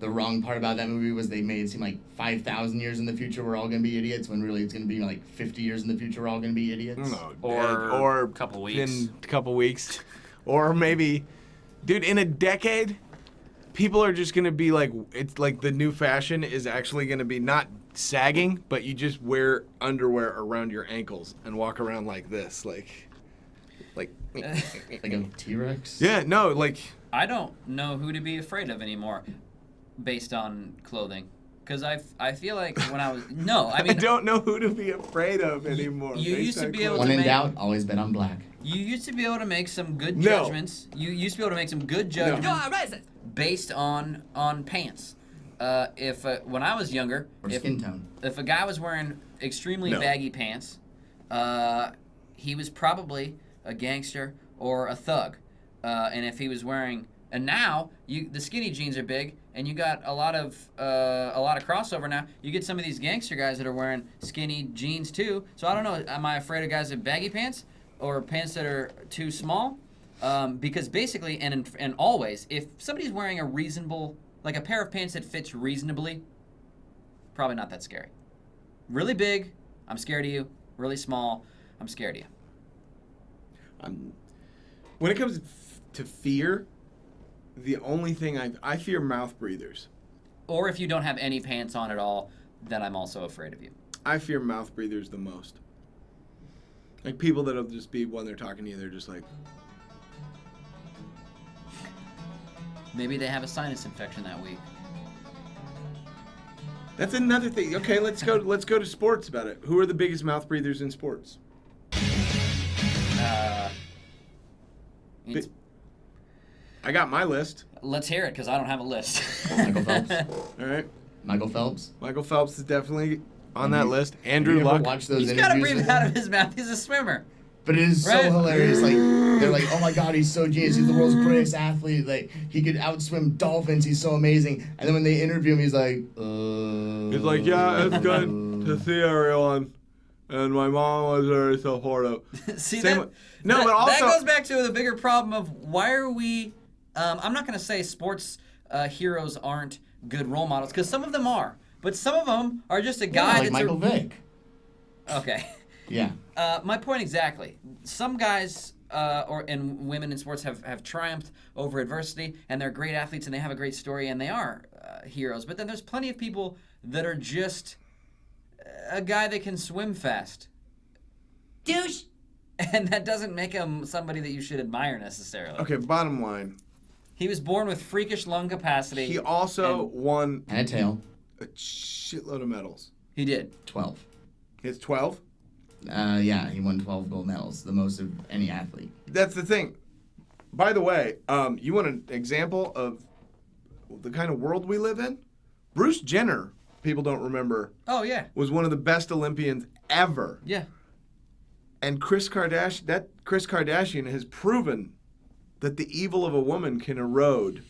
The wrong part about that movie was they made it seem like 5,000 years in the future we're all gonna be idiots when really it's gonna be like 50 years in the future we're all gonna be idiots. No, Or a couple weeks. In a couple weeks. Or maybe, dude, in a decade, people are just going to be like, it's like the new fashion is actually going to be not sagging, but you just wear underwear around your ankles and walk around like this. Like Like a T-Rex. yeah, no, like, I don't know who to be afraid of anymore based on clothing. Because I feel like when I was... No, I mean... I don't know who to be afraid of anymore. you based used to on be able When to in make... doubt, always bet on black. You used to be able to make some good No. judgments. You used to be able to make some good judgments based on pants. When I was younger, Or skin tone. if a guy was wearing extremely No. baggy pants, he was probably a gangster or a thug. And if he was wearing, and now the skinny jeans are big, and you got a lot of crossover now. You get some of these gangster guys that are wearing skinny jeans too. So I don't know. Am I afraid of guys in baggy pants or pants that are too small? Because basically, and always, if somebody's wearing a reasonable, like a pair of pants that fits reasonably, probably not that scary. Really big, I'm scared of you. Really small, I'm scared of you. when it comes to fear, the only thing I fear mouth breathers. Or if you don't have any pants on at all, then I'm also afraid of you. I fear mouth breathers the most. Like people that'll just be, when they're talking to you, they're just like, Maybe they have a sinus infection that week. that's another thing. Okay, let's go to sports about it. Who are the biggest mouth breathers in sports? It's- I got my list. Let's hear it, because I don't have a list. Michael Phelps. All right. Michael Phelps. Michael Phelps is definitely on that list. Have Andrew you ever Luck. watched those He's got to interviews breathe with out him? of his mouth. He's a swimmer. But it is Right. so hilarious. Like they're like, oh my god, he's so genius. He's the world's greatest athlete. Like he could outswim dolphins. He's so amazing. And then when they interview him, he's like, He's like, yeah, it's good to see everyone. And my mom was very supportive. See, Same that, with- no, that, but also- that goes back to the bigger problem of why are we... I'm not going to say sports heroes aren't good role models, because some of them are. But some of them are just a guy like that's... Michael Vick. Okay. Yeah. My point exactly. Some guys and women in sports have triumphed over adversity, and they're great athletes, and they have a great story, and they are heroes. But then there's plenty of people that are just a guy that can swim fast. Douche! And that doesn't make him somebody that you should admire necessarily. Okay, bottom line. He was born with freakish lung capacity. He also won And a tail. a shitload of medals. He did. 12. He has 12. Yeah, he won 12 gold medals, the most of any athlete. That's the thing. By the way, you want an example of the kind of world we live in? Bruce Jenner, people don't remember, Oh, yeah. was one of the best Olympians ever. Yeah. And Kris Kardashian has proven that the evil of a woman can erode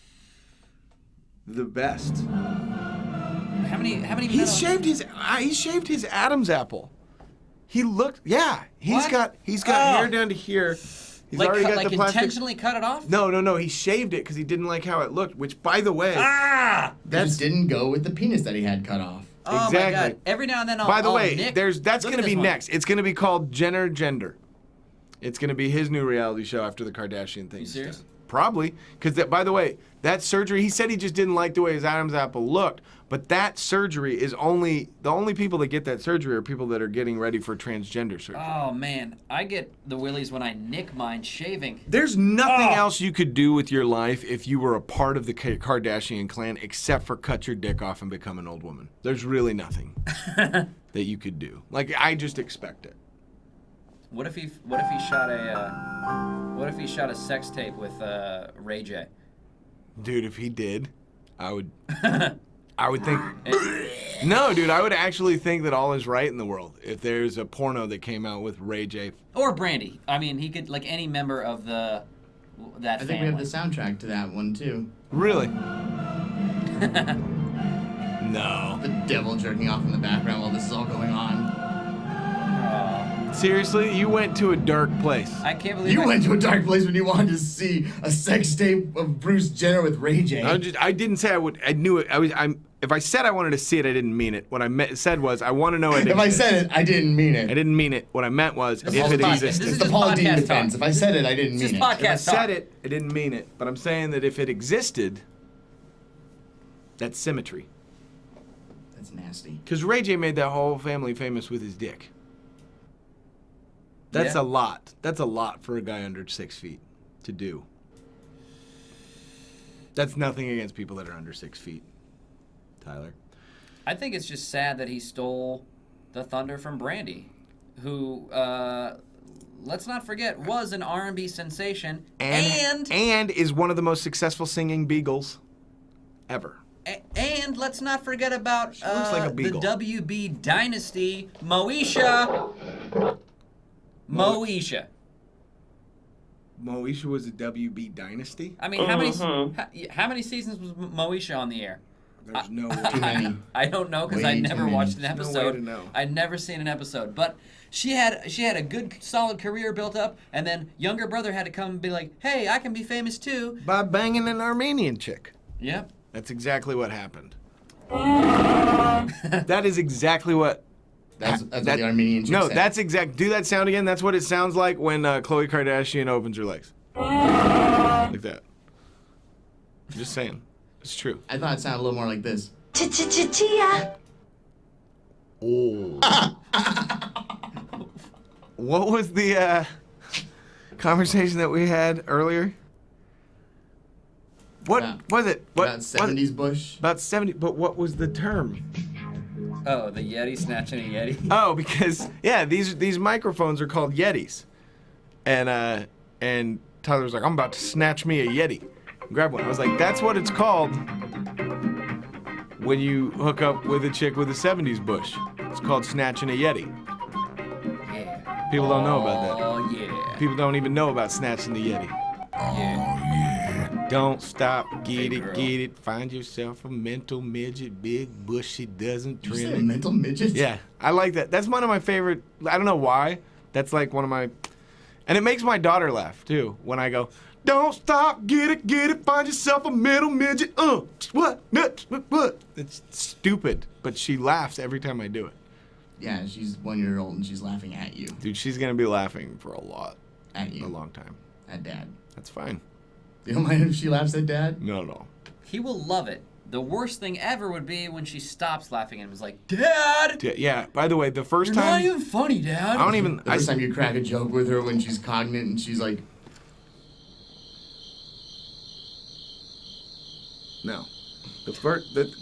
the best. How many He's medals? shaved his Adam's apple. He looked, yeah. He's What? got Oh. hair down to here. He's Like, already got like the plastic. intentionally cut it off? No. He shaved it because he didn't like how it looked. Which, by the way, Ah! That that's just didn't go with the penis that he had cut off. Oh, my Exactly. God. Every now and then I'll by the I'll way, nick. that's Look going at to be this one. next. It's going to be called Jenner Gender. It's going to be his new reality show after the Kardashian thing. You serious? Probably, because by the way, that surgery. He said he just didn't like the way his Adam's apple looked. But that surgery is the only people that get that surgery are people that are getting ready for transgender surgery. Oh, man. I get the willies when I nick mine shaving. There's nothing Oh. else you could do with your life if you were a part of the Kardashian clan except for cut your dick off and become an old woman. There's really nothing that you could do. Like, I just expect it. What if he shot a sex tape with Ray J? Dude, if he did, I would think. No, dude, I would actually think that all is right in the world if there's a porno that came out with Ray J. Or Brandy. I mean, he could, like any member of that I think family. we have the soundtrack to that one too. Really? No. The devil jerking off in the background while this is all going on. Seriously, you went to a dark place. I can't believe You went to a dark place when you wanted to see a sex tape of Bruce Jenner with Ray J. I didn't say I would. I knew it. If I said I wanted to see it, I didn't mean it. What I said was I want to know it. If I said it, I didn't mean it. I didn't mean it. What I meant was if it This existed. is This the Paul is Dean podcast defense. talk. If I said it, I didn't This is mean it. If I podcast said talk. it, I didn't mean it. But I'm saying that if it existed, that's symmetry. That's nasty. Because Ray J made that whole family famous with his dick. That's Yeah. a lot. That's a lot for a guy under 6 feet to do. That's nothing against people that are under 6 feet. Tyler. I think it's just sad that he stole the thunder from Brandy, who, let's not forget, was an R&B sensation And is one of the most successful singing Beagles ever. And let's not forget about looks like a the beagle. WB dynasty, Moesha. Moesha. Moesha was a WB dynasty? I mean, how many seasons was Moesha on the air? There's no way. Too many. I don't know because Way I too never many. watched an There's no episode. way to know. I'd never seen an episode, but she had a good solid career built up, and then younger brother had to come and be like, "Hey, I can be famous too." By banging an Armenian chick. Yep. That's exactly what happened. That is exactly what. That's what the Armenian chick No, said. that's exact. Do that sound again. That's what it sounds like when Khloe Kardashian opens her legs. Like that. I'm just saying. It's true. I thought it sounded a little more like this. Chia. Oh. What was the conversation that we had earlier? What was it? What About 70s Bush. About 70. But what was the term? Oh, the Yeti snatching a Yeti. Oh, because these microphones are called Yetis, and Tyler was like, "I'm about to snatch me a Yeti." Grab one. I was like, "That's what it's called when you hook up with a chick with a 70s bush. It's called snatching a Yeti." Yeah. People don't know about that. Oh yeah. People don't even know about snatching the Yeti. Yeah. Don't stop, get Hey, it, girl. get it. Find yourself a mental midget, big bushy, doesn't Did you trim say it. mental midget? Yeah, I like that. That's one of my favorite. I don't know why. That's like one of my, and it makes my daughter laugh too when I go, "Don't stop, get it. Find yourself a middle midget." What? It's stupid, but she laughs every time I do it. Yeah, she's 1 year old and she's laughing at you. Dude, she's gonna be laughing for a At long time. At Dad. That's fine. You don't mind if she laughs at Dad? No. He will love it. The worst thing ever would be when she stops laughing and was like, "Dad, Yeah. By the way, the first you're not time even funny, Dad." I don't even. The first time you crack a joke with her when she's cognate and she's like, No.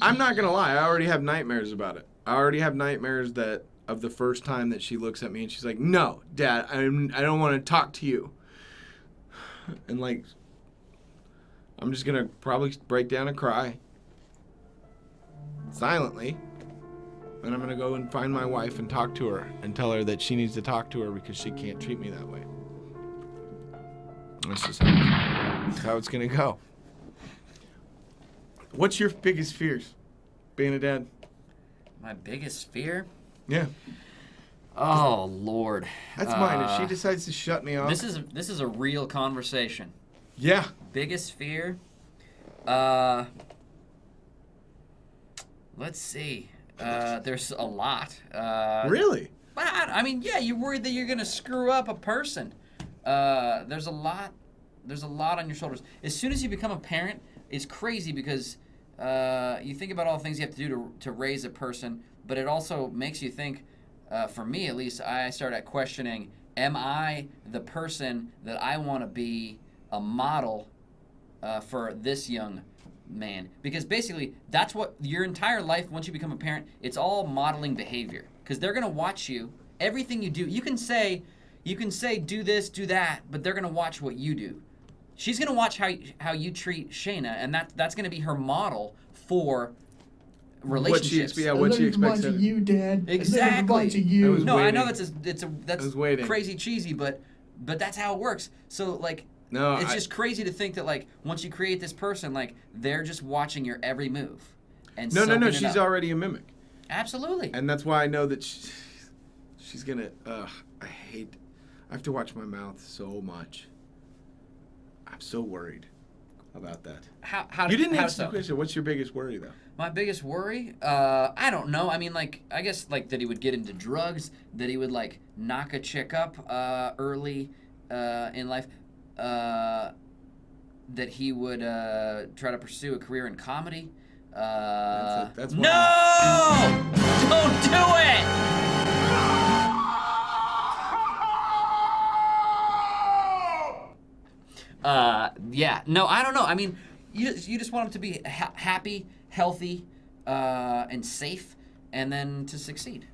I'm not gonna lie. I already have nightmares about it. I already have nightmares that of the first time that she looks at me and she's like, "No, Dad, I don't want to talk to you." And like, I'm just gonna probably break down and cry silently. And I'm gonna go and find my wife and talk to her and tell her that she needs to talk to her because she can't treat me that way. That's just how it's gonna go. What's your biggest fears, being a dad? My biggest fear? Yeah, Oh Lord. that's mine. If she decides to shut me off, This is a real conversation. yeah, Biggest fear? Let's see. There's a lot. really. But I mean, yeah, you're worried that you're gonna screw up a person. There's a lot on your shoulders. As soon as you become a parent, it's crazy because you think about all the things you have to do to raise a person, but it also makes you think. For me, at least, I start at questioning: am I the person that I want to be a model for this young man? Because basically, that's what your entire life. Once you become a parent, it's all modeling behavior. Because they're gonna watch you. Everything you do, you can say do this, do that, but they're gonna watch what you do. She's gonna watch how you treat Shayna, and that's gonna be her model for relationships. What she expects. Watching you, Dad. Exactly. Watching you. was No, I waiting. know that's waiting. crazy cheesy, but that's how it works. So like, No, it's just crazy to think that like once you create this person, like they're just watching your every move. And No. soaking it She's up. already a mimic, Absolutely. and that's why I know that she's gonna. I have to watch my mouth so much. I'm so worried about that. How You didn't how answer the so? question. What's your biggest worry, though? My biggest worry, I don't know. I mean, like, I guess like that he would get into drugs, that he would like knock a chick up early in life, that he would try to pursue a career in comedy. That's what No! Don't do it! Yeah, no, I don't know. I mean, you just want him to be happy, healthy, and safe, and then to succeed.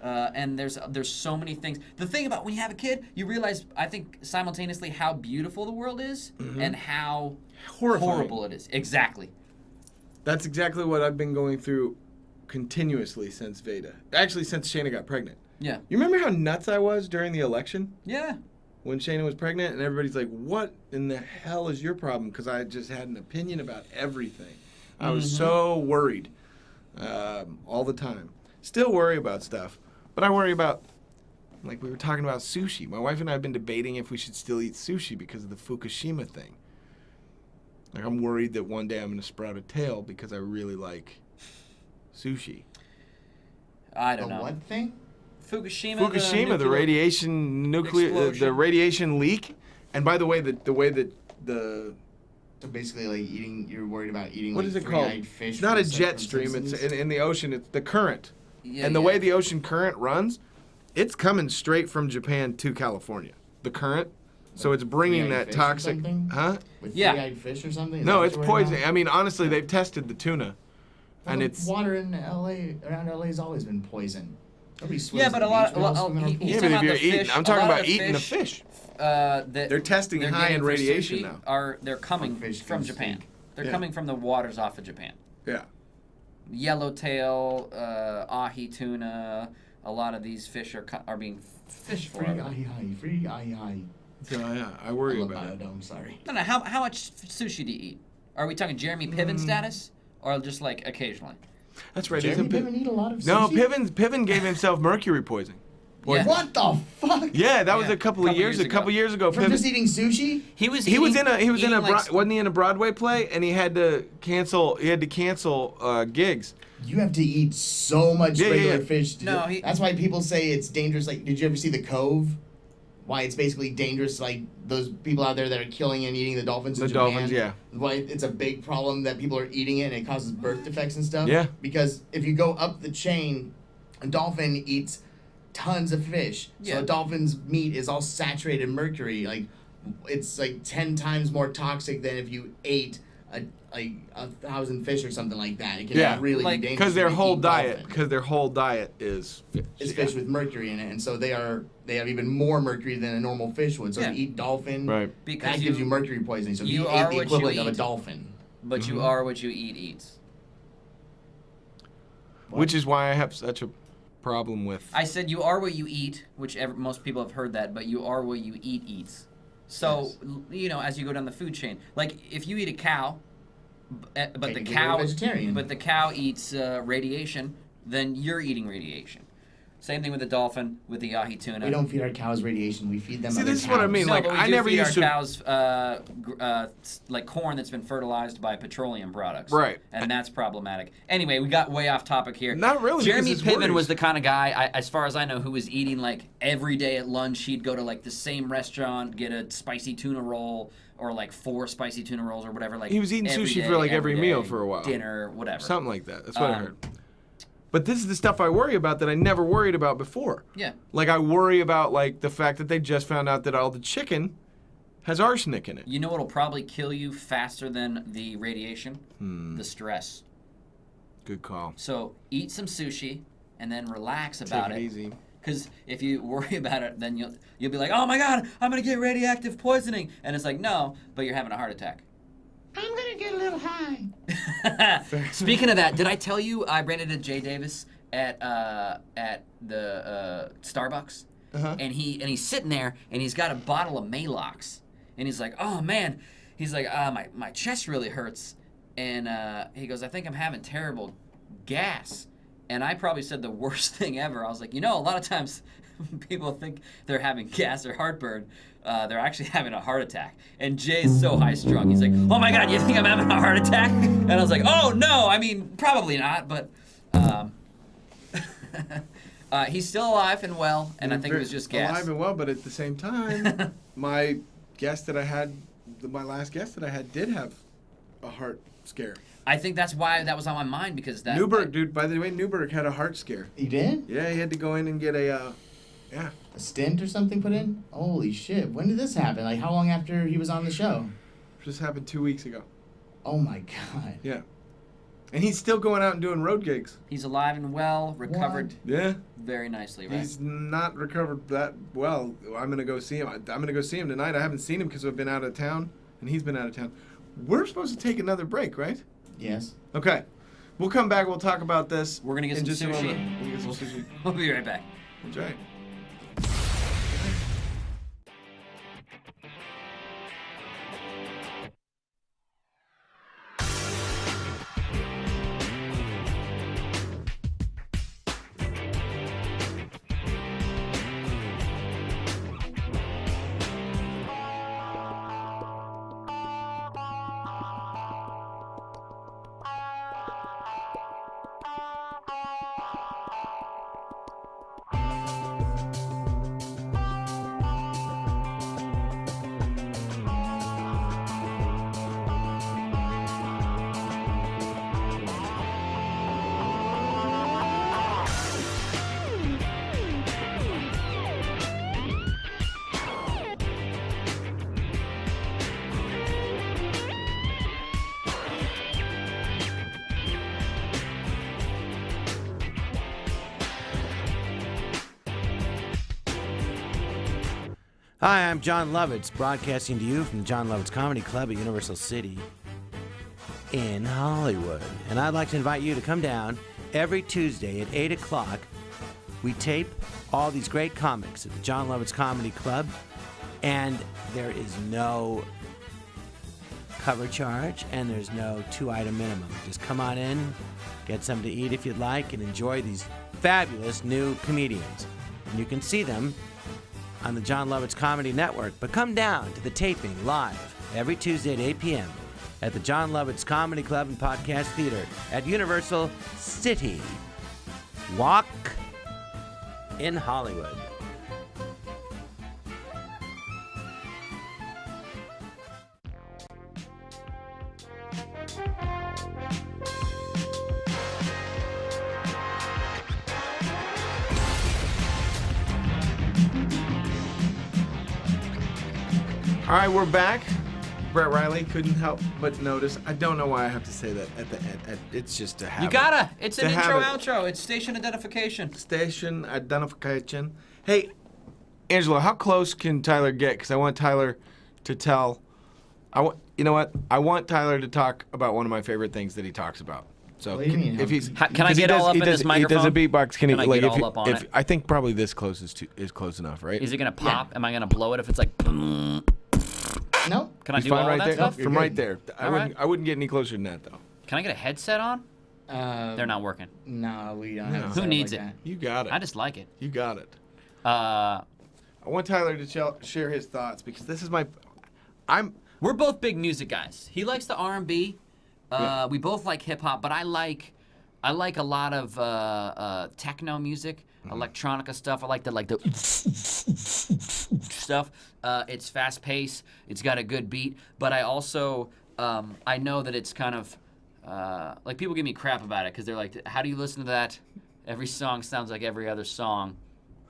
And there's so many things. The thing about when you have a kid, you realize, I think, simultaneously how beautiful the world is and how Horrifying. horrible it is. Exactly. That's exactly what I've been going through continuously since Veda. Actually, since Shayna got pregnant. Yeah. You remember how nuts I was during the election Yeah. when Shayna was pregnant, and everybody's like, "What in the hell is your problem?" Because I just had an opinion about everything. I was so worried all the time. Still worry about stuff, but I worry about, like we were talking about sushi. My wife and I have been debating if we should still eat sushi because of the Fukushima thing. Like, I'm worried that one day I'm going to sprout a tail because I really like sushi. I The don't know. what thing? Fukushima. Fukushima, the radiation nuclear, the explosion. radiation leak, and by the way, the way that the So basically, like you're worried about eating. what like is it called? three-eyed fish It's not from a jet from stream. It's Simpsons? in the ocean. It's the current, Yeah, and the yeah. way the ocean current runs, it's coming straight from Japan to California. The current, so it's bringing three-eyed that fish or toxic, something? huh? With Yeah. three-eyed fish or something? Is No, that it's what you're worried poison. about? I mean, honestly, they've tested the tuna, and Well, it's water in LA around LA has always been poison. Nobody swims Yeah, in but the a lot. beach. We all He- swim in our he's pool. yeah, talking but if about you're the eating, fish. I'm A talking lot of about the eating the fish, fish. That They're testing they're high getting in for radiation sushi now. They're coming fish from can Japan. speak. They're Yeah. coming from the waters off of Japan. Yeah. Yellowtail, ahi tuna. A lot of these fish are being fished for. Free ahi, free ahi. So yeah, I I worry love about it. Biodome, sorry. No. How much sushi do you eat? Are we talking Jeremy Piven status, or just like occasionally? That's right. Jeremy isn't Piven eat a lot of No, sushi? Piven gave himself mercury poisoning. Yeah. What the fuck? Yeah, that was Yeah, a couple of years. A couple years ago, From Piven. just eating sushi? He was. He was in a eating like, wasn't he in a Broadway play, and he had to cancel gigs. You have to eat so much Yeah, yeah, regular yeah. fish. to No, do- That's why people say it's dangerous. Like, did you ever see The Cove? Why it's basically dangerous, like those people out there that are killing and eating the dolphins in The Japan. dolphins, yeah. Why it's a big problem that people are eating it and it causes birth defects and stuff. Yeah. Because if you go up the chain, a dolphin eats tons of fish. Yeah. So a dolphin's meat is all saturated in mercury. Like, it's like 10 times more toxic than if you ate a 1,000 fish or something like that. It can Yeah. really Like- be dangerous. Because their if you whole eat diet, dolphin. is fish. It's fish with mercury in it, and so they have even more mercury than a normal fish would. So Yeah. if you eat dolphin, Right. Because that gives you mercury poisoning. So if you you are ate the what you equivalent of a eat. dolphin. But Mm-hmm. you are what you eats. Which is why I have such a problem with. I said you are what you eat, which most people have heard that, but you are what you eat eats. So, you know, as you go down the food chain, like if you eat a cow, but the Technically, cow, you're a vegetarian. but the cow eats radiation, then you're eating radiation. Same thing with the dolphin, with the ahi tuna. We don't feed our cows radiation. We feed them. See, other this is what I cows. mean, No, like, but we I do never feed used to- our cows like corn that's been fertilized by petroleum products. Right. And that's problematic. Anyway, we got way off topic here. Not really, Jeremy because it's Piven worries. was the kind of guy, as far as I know, who was eating like every day at lunch. He'd go to like the same restaurant, get a spicy tuna roll, or like 4 spicy tuna rolls or whatever. Like He was eating every sushi day, for, like, every meal day, for a while. dinner, whatever. Something like that. That's what I Um, heard. But this is the stuff I worry about that I never worried about before. Yeah. Like, I worry about, like, the fact that they just found out that all the chicken has arsenic in it. You know what'll probably kill you faster than the radiation? Hmm. The stress. Good call. So eat some sushi and then relax about Take it it. easy. Because if you worry about it, then you'll be like, oh my God, I'm gonna get radioactive poisoning, and it's like, no, but you're having a heart attack. I'm gonna get a little high. Speaking of that, did I tell you I ran into Jay Davis at the Starbucks? And he's sitting there and he's got a bottle of Maalox, and he's like, oh man, he's like, my chest really hurts, and he goes, I think I'm having terrible gas. And I probably said the worst thing ever. I was like, a lot of times people think they're having gas or heartburn. They're actually having a heart attack. And Jay's so high-strung. He's like, oh my God, you think I'm having a heart attack? And I was like, oh no, I mean, probably not, but he's still alive and well, and I think it was just gas. Alive and well, but at the same time, my last guest that I had did have a heart scare. I think that's why that was on my mind, because that... Newberg, dude, by the way, Newberg had a heart scare. He did? Yeah, he had to go in and get a stent or something put in? Holy shit. When did this happen? Like, how long after he was on the show? Just happened 2 weeks ago. Oh, my God. Yeah. And he's still going out and doing road gigs. He's alive and well, recovered very nicely, right? He's not recovered that well. I'm going to go see him. I'm going to go see him tonight. I haven't seen him because I've been out of town, and he's been out of town. We're supposed to take another break, right? Yes. Okay. We'll come back. We'll talk about this. We're going to get in some just a sushi. moment. We'll get some sushi. We'll be right back. That's right. Hi, I'm John Lovitz, broadcasting to you from the John Lovitz Comedy Club at Universal City in Hollywood. And I'd like to invite you to come down every Tuesday at 8 o'clock. We tape all these great comics at the John Lovitz Comedy Club, and there is no cover charge, and there's no 2-item minimum. Just come on in, get something to eat if you'd like, and enjoy these fabulous new comedians. And you can see them on the John Lovitz Comedy Network, but come down to the taping live every Tuesday at 8 p.m. at the John Lovitz Comedy Club and Podcast Theater at Universal City Walk in Hollywood. All right, we're back. Brett Riley couldn't help but notice. I don't know why I have to say that at the end. It's just a habit. You gotta. It's an intro, habit. outro. It's station identification. Station identification. Hey, Angelo, how close can Tyler get? Because I want Tyler to tell. You know what? I want Tyler to talk about one of my favorite things that he talks about. So What do you mean? if he's Can I get all up in this microphone? He does a beatbox. Can I like get if, all up on if it? I think probably this close is close enough, right? Is it gonna pop? Am I gonna blow it if it's like? No. Can I He's do fine all right that there. stuff? From right there. All right. I wouldn't get any closer than that though. Can I get a headset on? They're not working. No, we don't. No. have Who stuff needs like it? that. You got it. I just like it. You got it. Uh, I want Tyler to share his thoughts because this is we're both big music guys. He likes the R&B. We both like hip hop, but I like a lot of techno music, electronica stuff. I like the stuff. It's fast paced. It's got a good beat, but I also I know that it's kind of like people give me crap about it because they're like, "How do you listen to that? Every song sounds like every other song,"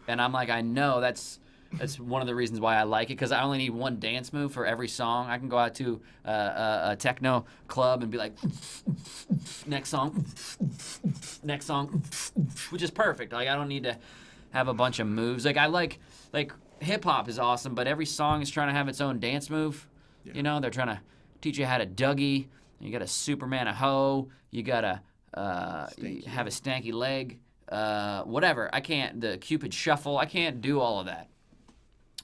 and I'm like, I know that's one of the reasons why I like it, because I only need one dance move for every song. I can go out to a techno club and be like, next song, which is perfect. Like I don't need to have a bunch of moves. Like I like hip hop is awesome, but every song is trying to have its own dance move. Yeah. You know, they're trying to teach you how to Dougie. You got a Superman a hoe. You got to have a stanky leg. Whatever. I can't. The Cupid shuffle. I can't do all of that.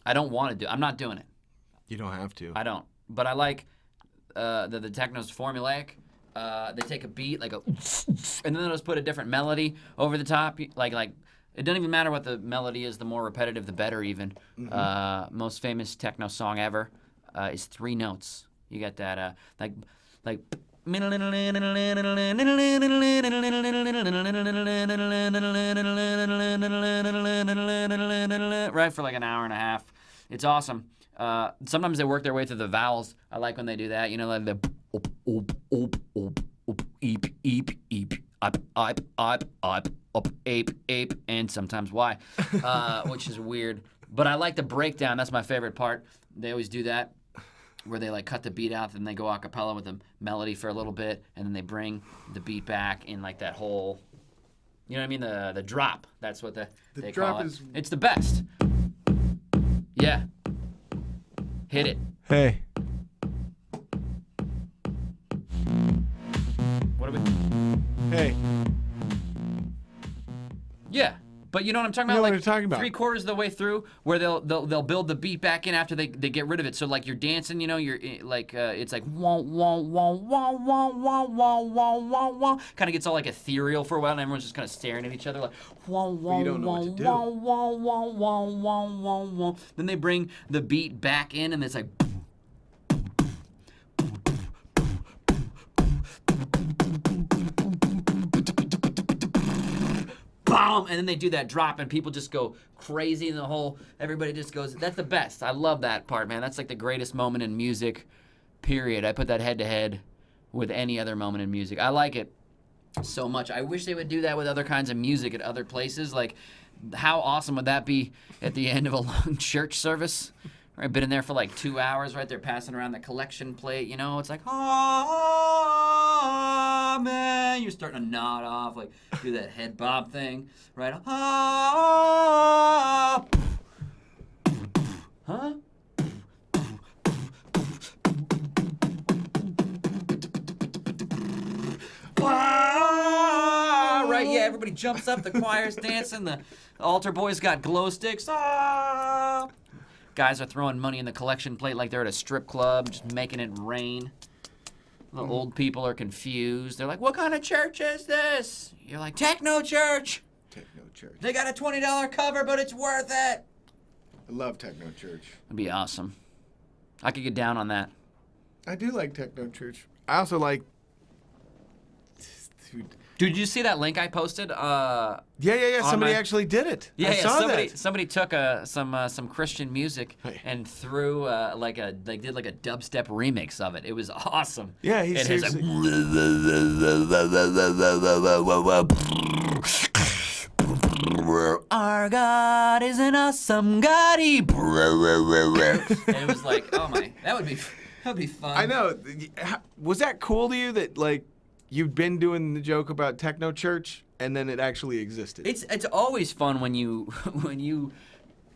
I don't want to do. I'm not doing it. You don't have to. I don't. But I like the techno's formulaic. They take a beat like a, and then they'll just put a different melody over the top. Like it doesn't even matter what the melody is. The more repetitive, the better. Even most famous techno song ever is 3 notes. You got that like. Right for like an hour and a half. It's awesome. Sometimes they work their way through the vowels. I like when they do that. You know, like the eep eep eep up ape and sometimes y, which is weird. But I like the breakdown. That's my favorite part. They always do that, where they like cut the beat out and they go a cappella with the melody for a little bit, and then they bring the beat back in like that whole, you know what I mean? The drop. That's what they drop call it. is. It's the best. Yeah. Hit it. Hey. What are we? Hey. Yeah. But you know what I'm talking You about? know what Like I'm talking about. 3/4 of the way through, where they'll build the beat back in after they get rid of it. So like you're dancing, you know, you're like it's like wah wah wah wah wah wah wah wah wah wah. Kind of gets all like ethereal for a while, and everyone's just kind of staring at each other like wah wah you don't know wah what to do. wah wah wah wah wah wah wah. Then they bring the beat back in, and it's like. Boom! And then they do that drop, and people just go crazy, and everybody just goes, that's the best. I love that part, man. That's like the greatest moment in music, period. I put that head to head with any other moment in music. I like it so much. I wish they would do that with other kinds of music at other places. Like, how awesome would that be at the end of a long church service? Right, been in there for like 2 hours, right? They're passing around the collection plate, you know? It's like, ah, man. You're starting to nod off, like, do that head bob thing, right? Ah, huh? Ah, right, yeah, everybody jumps up, the choir's dancing, the altar boys got glow sticks. Ah. Guys are throwing money in the collection plate like they're at a strip club, just making it rain. The old people are confused. They're like, what kind of church is this? You're like, techno church. Techno church. They got a $20 cover, but it's worth it. I love techno church. That'd be awesome. I could get down on that. I do like techno church. I also like. Dude, did you see that link I posted? Yeah. on Somebody my- actually did it. Yeah, I saw somebody that. somebody took some Christian music Hey. and threw they did like a dubstep remix of it. It was awesome. Yeah, he's It has seriously. Our God is an awesome God. And it was like, oh my, that would be fun. I know. Was that cool to you that like you'd been doing the joke about techno church and then it actually existed? It's always fun when you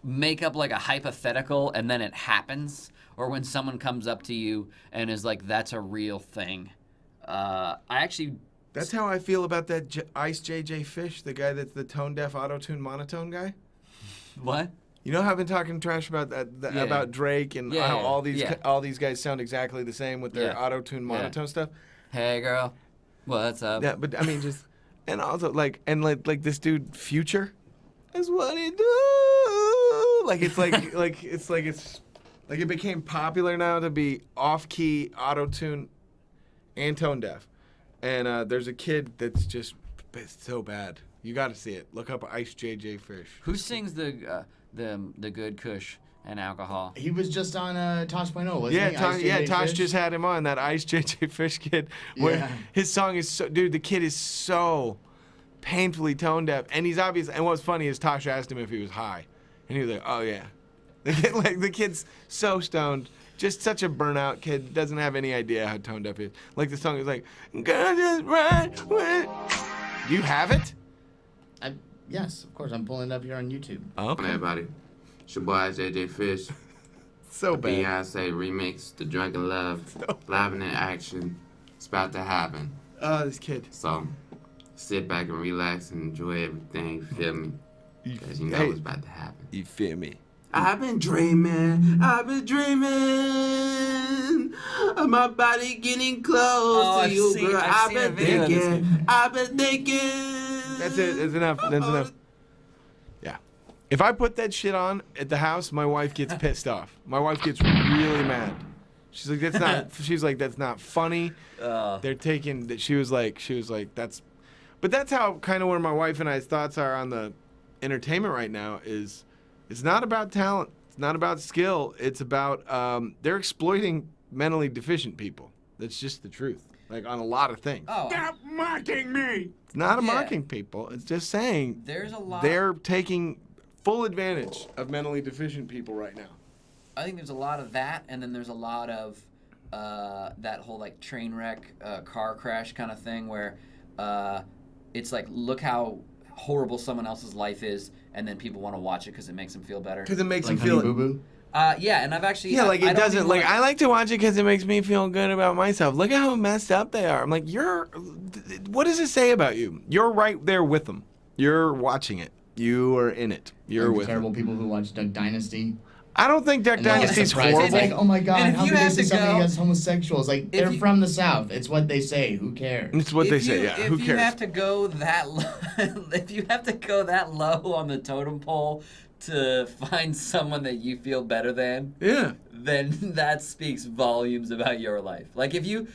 make up like a hypothetical and then it happens, or when someone comes up to you and is like, that's a real thing. That's how I feel about that Ice JJ Fish, the guy that's the tone deaf auto-tune monotone guy. What? You know how I've been talking trash about Yeah. about Drake and Yeah, how yeah. all these guys sound exactly the same with their Yeah. auto-tune monotone stuff. Hey girl, what's up? Yeah, but I mean just and also like this dude Future is what he do. Like it's like it became popular now to be off-key auto-tune and tone deaf. And there's a kid that's just it's so bad. You got to see it. Look up Ice JJ Fish. Who sings the good Kush and alcohol? He was just on Tosh Point Oh, wasn't Yeah, he? Tosh, Ice yeah, JJ Tosh Fish? just had him on, that Ice JJ Fish kid. Where Yeah. his song is so, dude, the kid is so painfully tone deaf, and he's obvious. And what's funny is Tosh asked him if he was high, and he was like, "Oh yeah." The kid's so stoned, just such a burnout kid. Doesn't have any idea how tone deaf he is. Like the song is like, "God just right with." Do you have it? Yes, of course. I'm pulling it up here on YouTube. Okay. Hey, everybody. It's your boy JJ Fish. So bad. Beyonce remix, The Drunken Love, live in action. It's about to happen. Oh, this kid. So sit back and relax and enjoy everything. You feel me? Because you know Hey. what's about to happen. You feel me? I've been dreaming of my body getting close Oh, to I've you, seen- girl. I've I've seen a been video of this thinking, I've been thinking. That's it. That's enough. That's enough. Yeah. If I put that shit on at the house, my wife gets pissed off. My wife gets really mad. She's like, that's not. She's like, that's not funny. They're taking that. She was like, that's. But that's how kind of where my wife and I's thoughts are on the entertainment right now. Is it's not about talent. It's not about skill. It's about they're exploiting mentally deficient people. That's just the truth. Like on a lot of things. Oh, Stop mocking me! It's not a Yeah. mocking people. It's just saying there's a lot. they're taking full advantage of mentally deficient people right now. I think there's a lot of that, and then there's a lot of that whole like train wreck, car crash kind of thing where it's like, look how horrible someone else's life is, and then people want to watch it because it makes them feel better. Because it makes Like them feel Honey Boo Boo. Yeah, and I've actually like I it don't doesn't even like wanna- I like to watch it because it makes me feel good about myself. Look at how messed up they are. I'm like, what does it say about you? You're right there with them. You're watching it. You are in it. You're Like the with terrible them. people who watch Duck Dynasty. I don't think Duck And then get Dynasty's surprised. horrible. It's like, oh my god, And if how you could they have say to something go- against homosexuals? Like, they're you- from the South. It's what they say. Who cares? It's what they If say. you- Yeah, if who you cares? have to go that low, if you have to go that low on the totem pole to find someone that you feel better than, Yeah. then that speaks volumes about your life. Like if you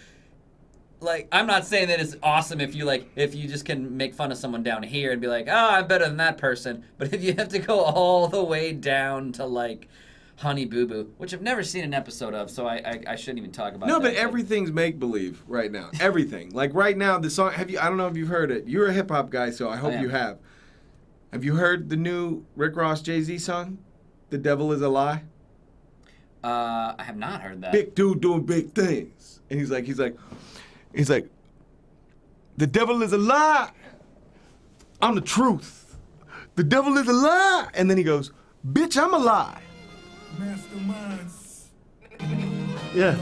like I'm not saying that it's awesome if you just can make fun of someone down here and be like, "Oh, I'm better than that person." But if you have to go all the way down to like Honey Boo Boo, which I've never seen an episode of, so I shouldn't even talk about No, that. but everything's make believe right now. Everything. Like right now, the song. I don't know if you've heard it. You're a hip hop guy, so I hope am. you have. Have you heard the new Rick Ross Jay-Z song, "The Devil Is a Lie"? I have not heard that. Big dude doing big things, and he's like, the devil is a lie. I'm the truth. The devil is a lie, and then he goes, bitch, I'm a lie. Masterminds. Yeah.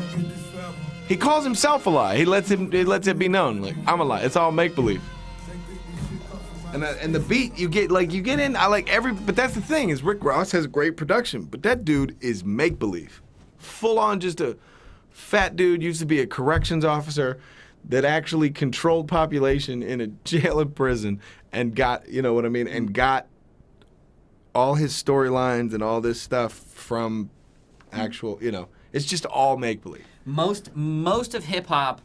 He calls himself a lie. He lets it be known. Like, I'm a lie. It's all make believe. And the beat you get in. I like but that's the thing is Rick Ross has great production, but that dude is make believe, full on just a fat dude. Used to be a corrections officer that actually controlled population in a jail and prison and got and got all his storylines and all this stuff from actual it's just all make believe. Most of hip hop,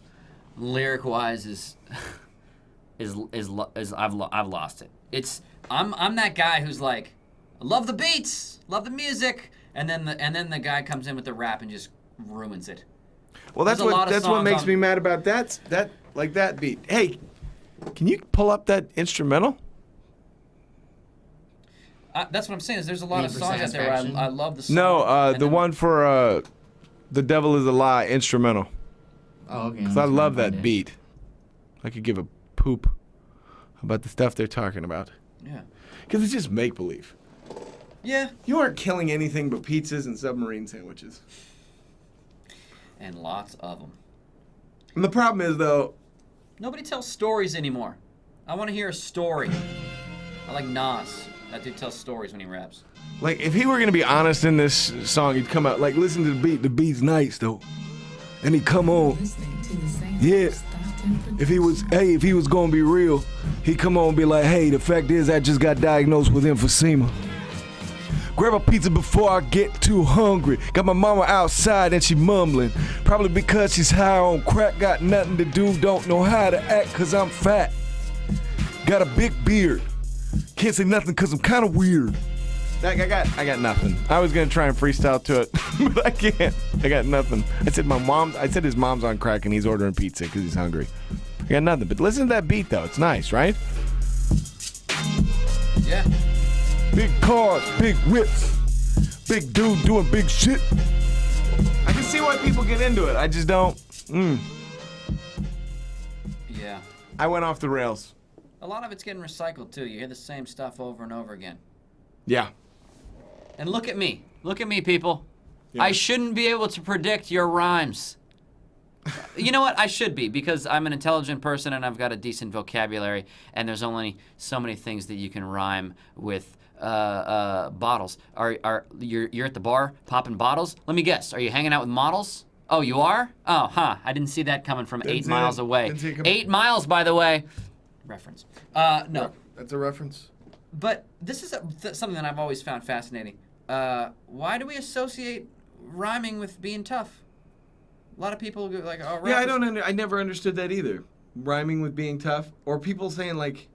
lyric wise, is I've lost it. I'm that guy who's like, I love the beats, love the music, and then the guy comes in with the rap and just ruins it. Well, There's a lot of that's what songs makes on- me mad about that beat. Hey, can you pull up that instrumental? That's what I'm saying. Is there's a lot Need of for songs out there where Satisfaction? I love the song. No, and the then- one for "The Devil Is a Lie" instrumental. Oh, okay. Cause I love that beat. I could give a poop about the stuff they're talking about. Yeah. Cause it's just make believe. Yeah. You aren't killing anything but pizzas and submarine sandwiches. And lots of them. And the problem is though, Nobody tells stories anymore. I want to hear a story. I like Nas. That dude tells stories when he raps. like if he were gonna be honest in this song, he'd come out like listen to the beat. The beat's nice though, and he'd come on. Yeah. If he was gonna be real, he'd come on and be like, hey, the fact is I just got diagnosed with emphysema. Grab a pizza before I get too hungry. Got my mama outside and she mumbling. Probably because she's high on crack, got nothing to do, don't know how to act cause I'm fat. Got a big beard. Can't say nothing cause I'm kinda weird. I got nothing. I was gonna try and freestyle to it, but I can't. I got nothing. I said his mom's on crack and he's ordering pizza because he's hungry. I got nothing. But listen to that beat though. It's nice, right? Yeah. Big cars, big whips, big dude doing big shit. I can see why people get into it. I just don't. Yeah. I went off the rails. A lot of it's getting recycled too. You hear the same stuff over and over again. Yeah. And look at me. Look at me, people. Yeah. I shouldn't be able to predict your rhymes. You know what? I should be, because I'm an intelligent person and I've got a decent vocabulary, and there's only so many things that you can rhyme with bottles. You're at the bar popping bottles? Let me guess. Are you hanging out with models? Oh, you are? Oh, huh. I didn't see that coming from 8 miles away. 8 miles, by the way. Reference. No. That's a reference. But this is something that I've always found fascinating. Why do we associate rhyming with being tough? A lot of people go like, "Oh, yeah, I never understood that either. Rhyming with being tough, or people saying like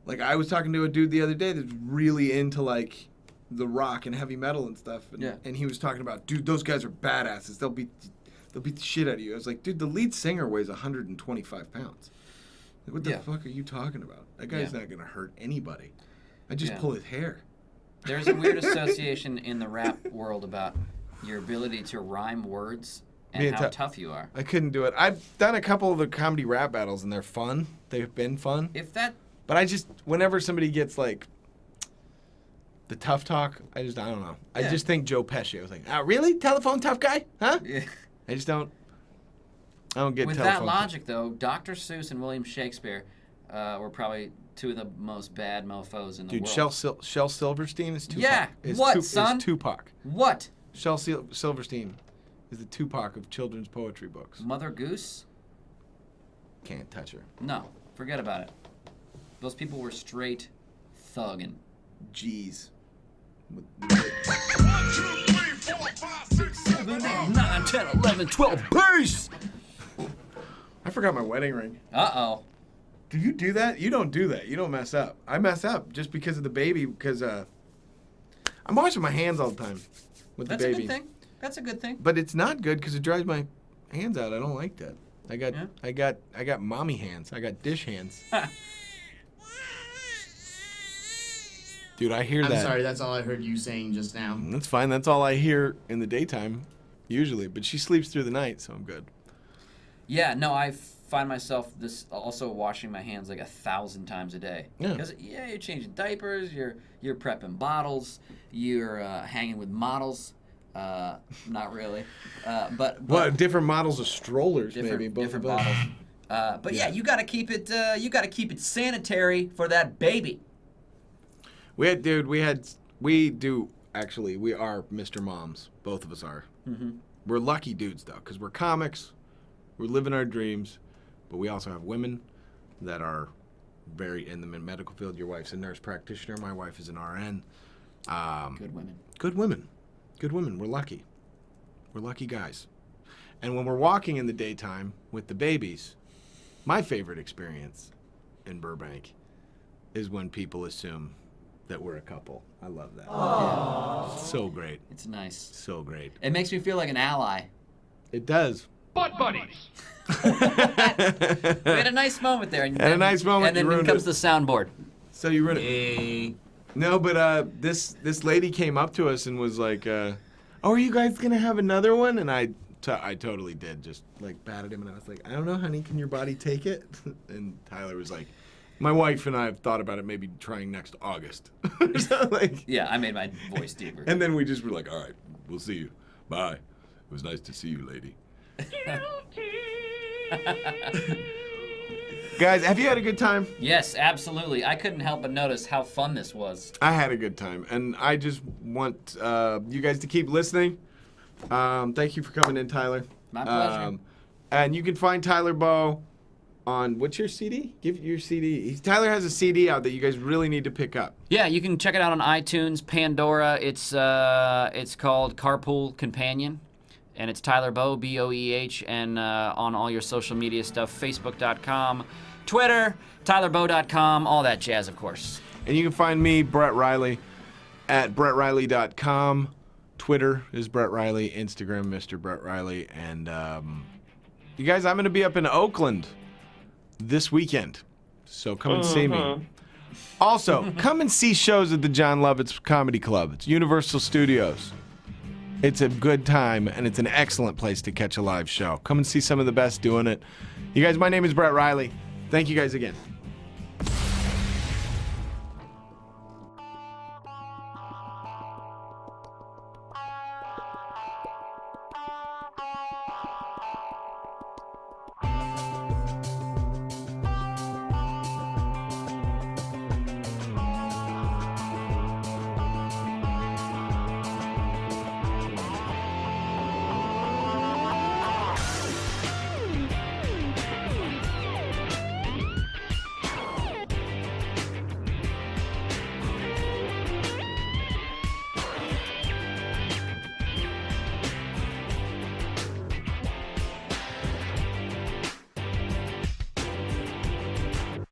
I was talking to a dude the other day that's really into like the rock and heavy metal and stuff, and he was talking about, dude, those guys are badasses. They'll beat the shit out of you. I was like, dude, the lead singer weighs 125 pounds. Like, what the fuck are you talking about? That guy's not gonna hurt anybody. I just pull his hair. There's a weird association in the rap world about your ability to rhyme words and how tough you are. I couldn't do it. I've done a couple of the comedy rap battles, and they're fun. They've been fun. But I just, whenever somebody gets like the tough talk, I don't know. I just think Joe Pesci. I was like, really? Telephone tough guy? Huh? Yeah. I don't get With telephone that logic, though, Dr. Seuss and William Shakespeare were probably two of the most bad mofos in the world. Dude, Shel Silverstein is Tupac. Yeah. What, son? Is Tupac. What? Shel Silverstein is the Tupac of children's poetry books. Mother Goose? Can't touch her. No. Forget about it. Those people were straight thugging. Jeez. 1, 2, 3, 4, 5, 6, 7, 8, 9, 10, 11, 12, peace! I forgot my wedding ring. Uh-oh. Do you do that? You don't do that. You don't mess up. I mess up just because of the baby, because I'm washing my hands all the time with the baby. That's a good thing. That's a good thing. But it's not good because it dries my hands out. I don't like that. I got mommy hands. I got dish hands. Dude, I hear that. I'm sorry, that's all I heard you saying just now. That's fine. That's all I hear in the daytime, usually. But she sleeps through the night, so I'm good. Yeah, no, I find myself also washing my hands like 1,000 times a day. Yeah. Because you're changing diapers, you're prepping bottles, you're hanging with models. Not really, but different models of strollers, maybe both different of us. models. But yeah, you gotta keep it sanitary for that baby. We are Mr. Moms. Both of us are. Mm-hmm. We're lucky dudes, though, because we're comics. We're living our dreams. But we also have women that are very in the medical field. Your wife's a nurse practitioner. My wife is an RN. Good women. Good women. Good women. We're lucky. We're lucky guys. And when we're walking in the daytime with the babies, my favorite experience in Burbank is when people assume that we're a couple. I love that. Yeah. It's so great. It's nice. So great. It makes me feel like an ally. It does. Butt buddies. We had a nice moment there. And a nice moment. And then in comes the soundboard. So you ruined it. No, but this lady came up to us and was like, "Oh, are you guys gonna have another one?" And I totally did. Just like patted him, and I was like, "I don't know, honey. Can your body take it?" And Tyler was like, "My wife and I have thought about it, maybe trying next August." So, like, yeah, I made my voice deeper. And then we just were like, "All right, we'll see you. Bye. It was nice to see you, lady." Guys, have you had a good time? Yes, absolutely. I couldn't help but notice how fun this was. I had a good time, and I just want you guys to keep listening. Thank you for coming in, Tyler. My pleasure. And you can find Tyler Bow on, what's your CD? Give your CD. Tyler has a CD out that you guys really need to pick up. Yeah, you can check it out on iTunes, Pandora. It's called Carpool Companion. And it's Tyler Bow, B-O-E-H, and on all your social media stuff, Facebook.com, Twitter, TylerBow.com, all that jazz, of course. And you can find me, Brett Riley, at BrettRiley.com. Twitter is Brett Riley, Instagram, Mr. Brett Riley. And you guys, I'm going to be up in Oakland this weekend, so come and see me. Also, come and see shows at the John Lovitz Comedy Club. It's Universal Studios. It's a good time, and it's an excellent place to catch a live show. Come and see some of the best doing it. You guys, my name is Brett Riley. Thank you guys again.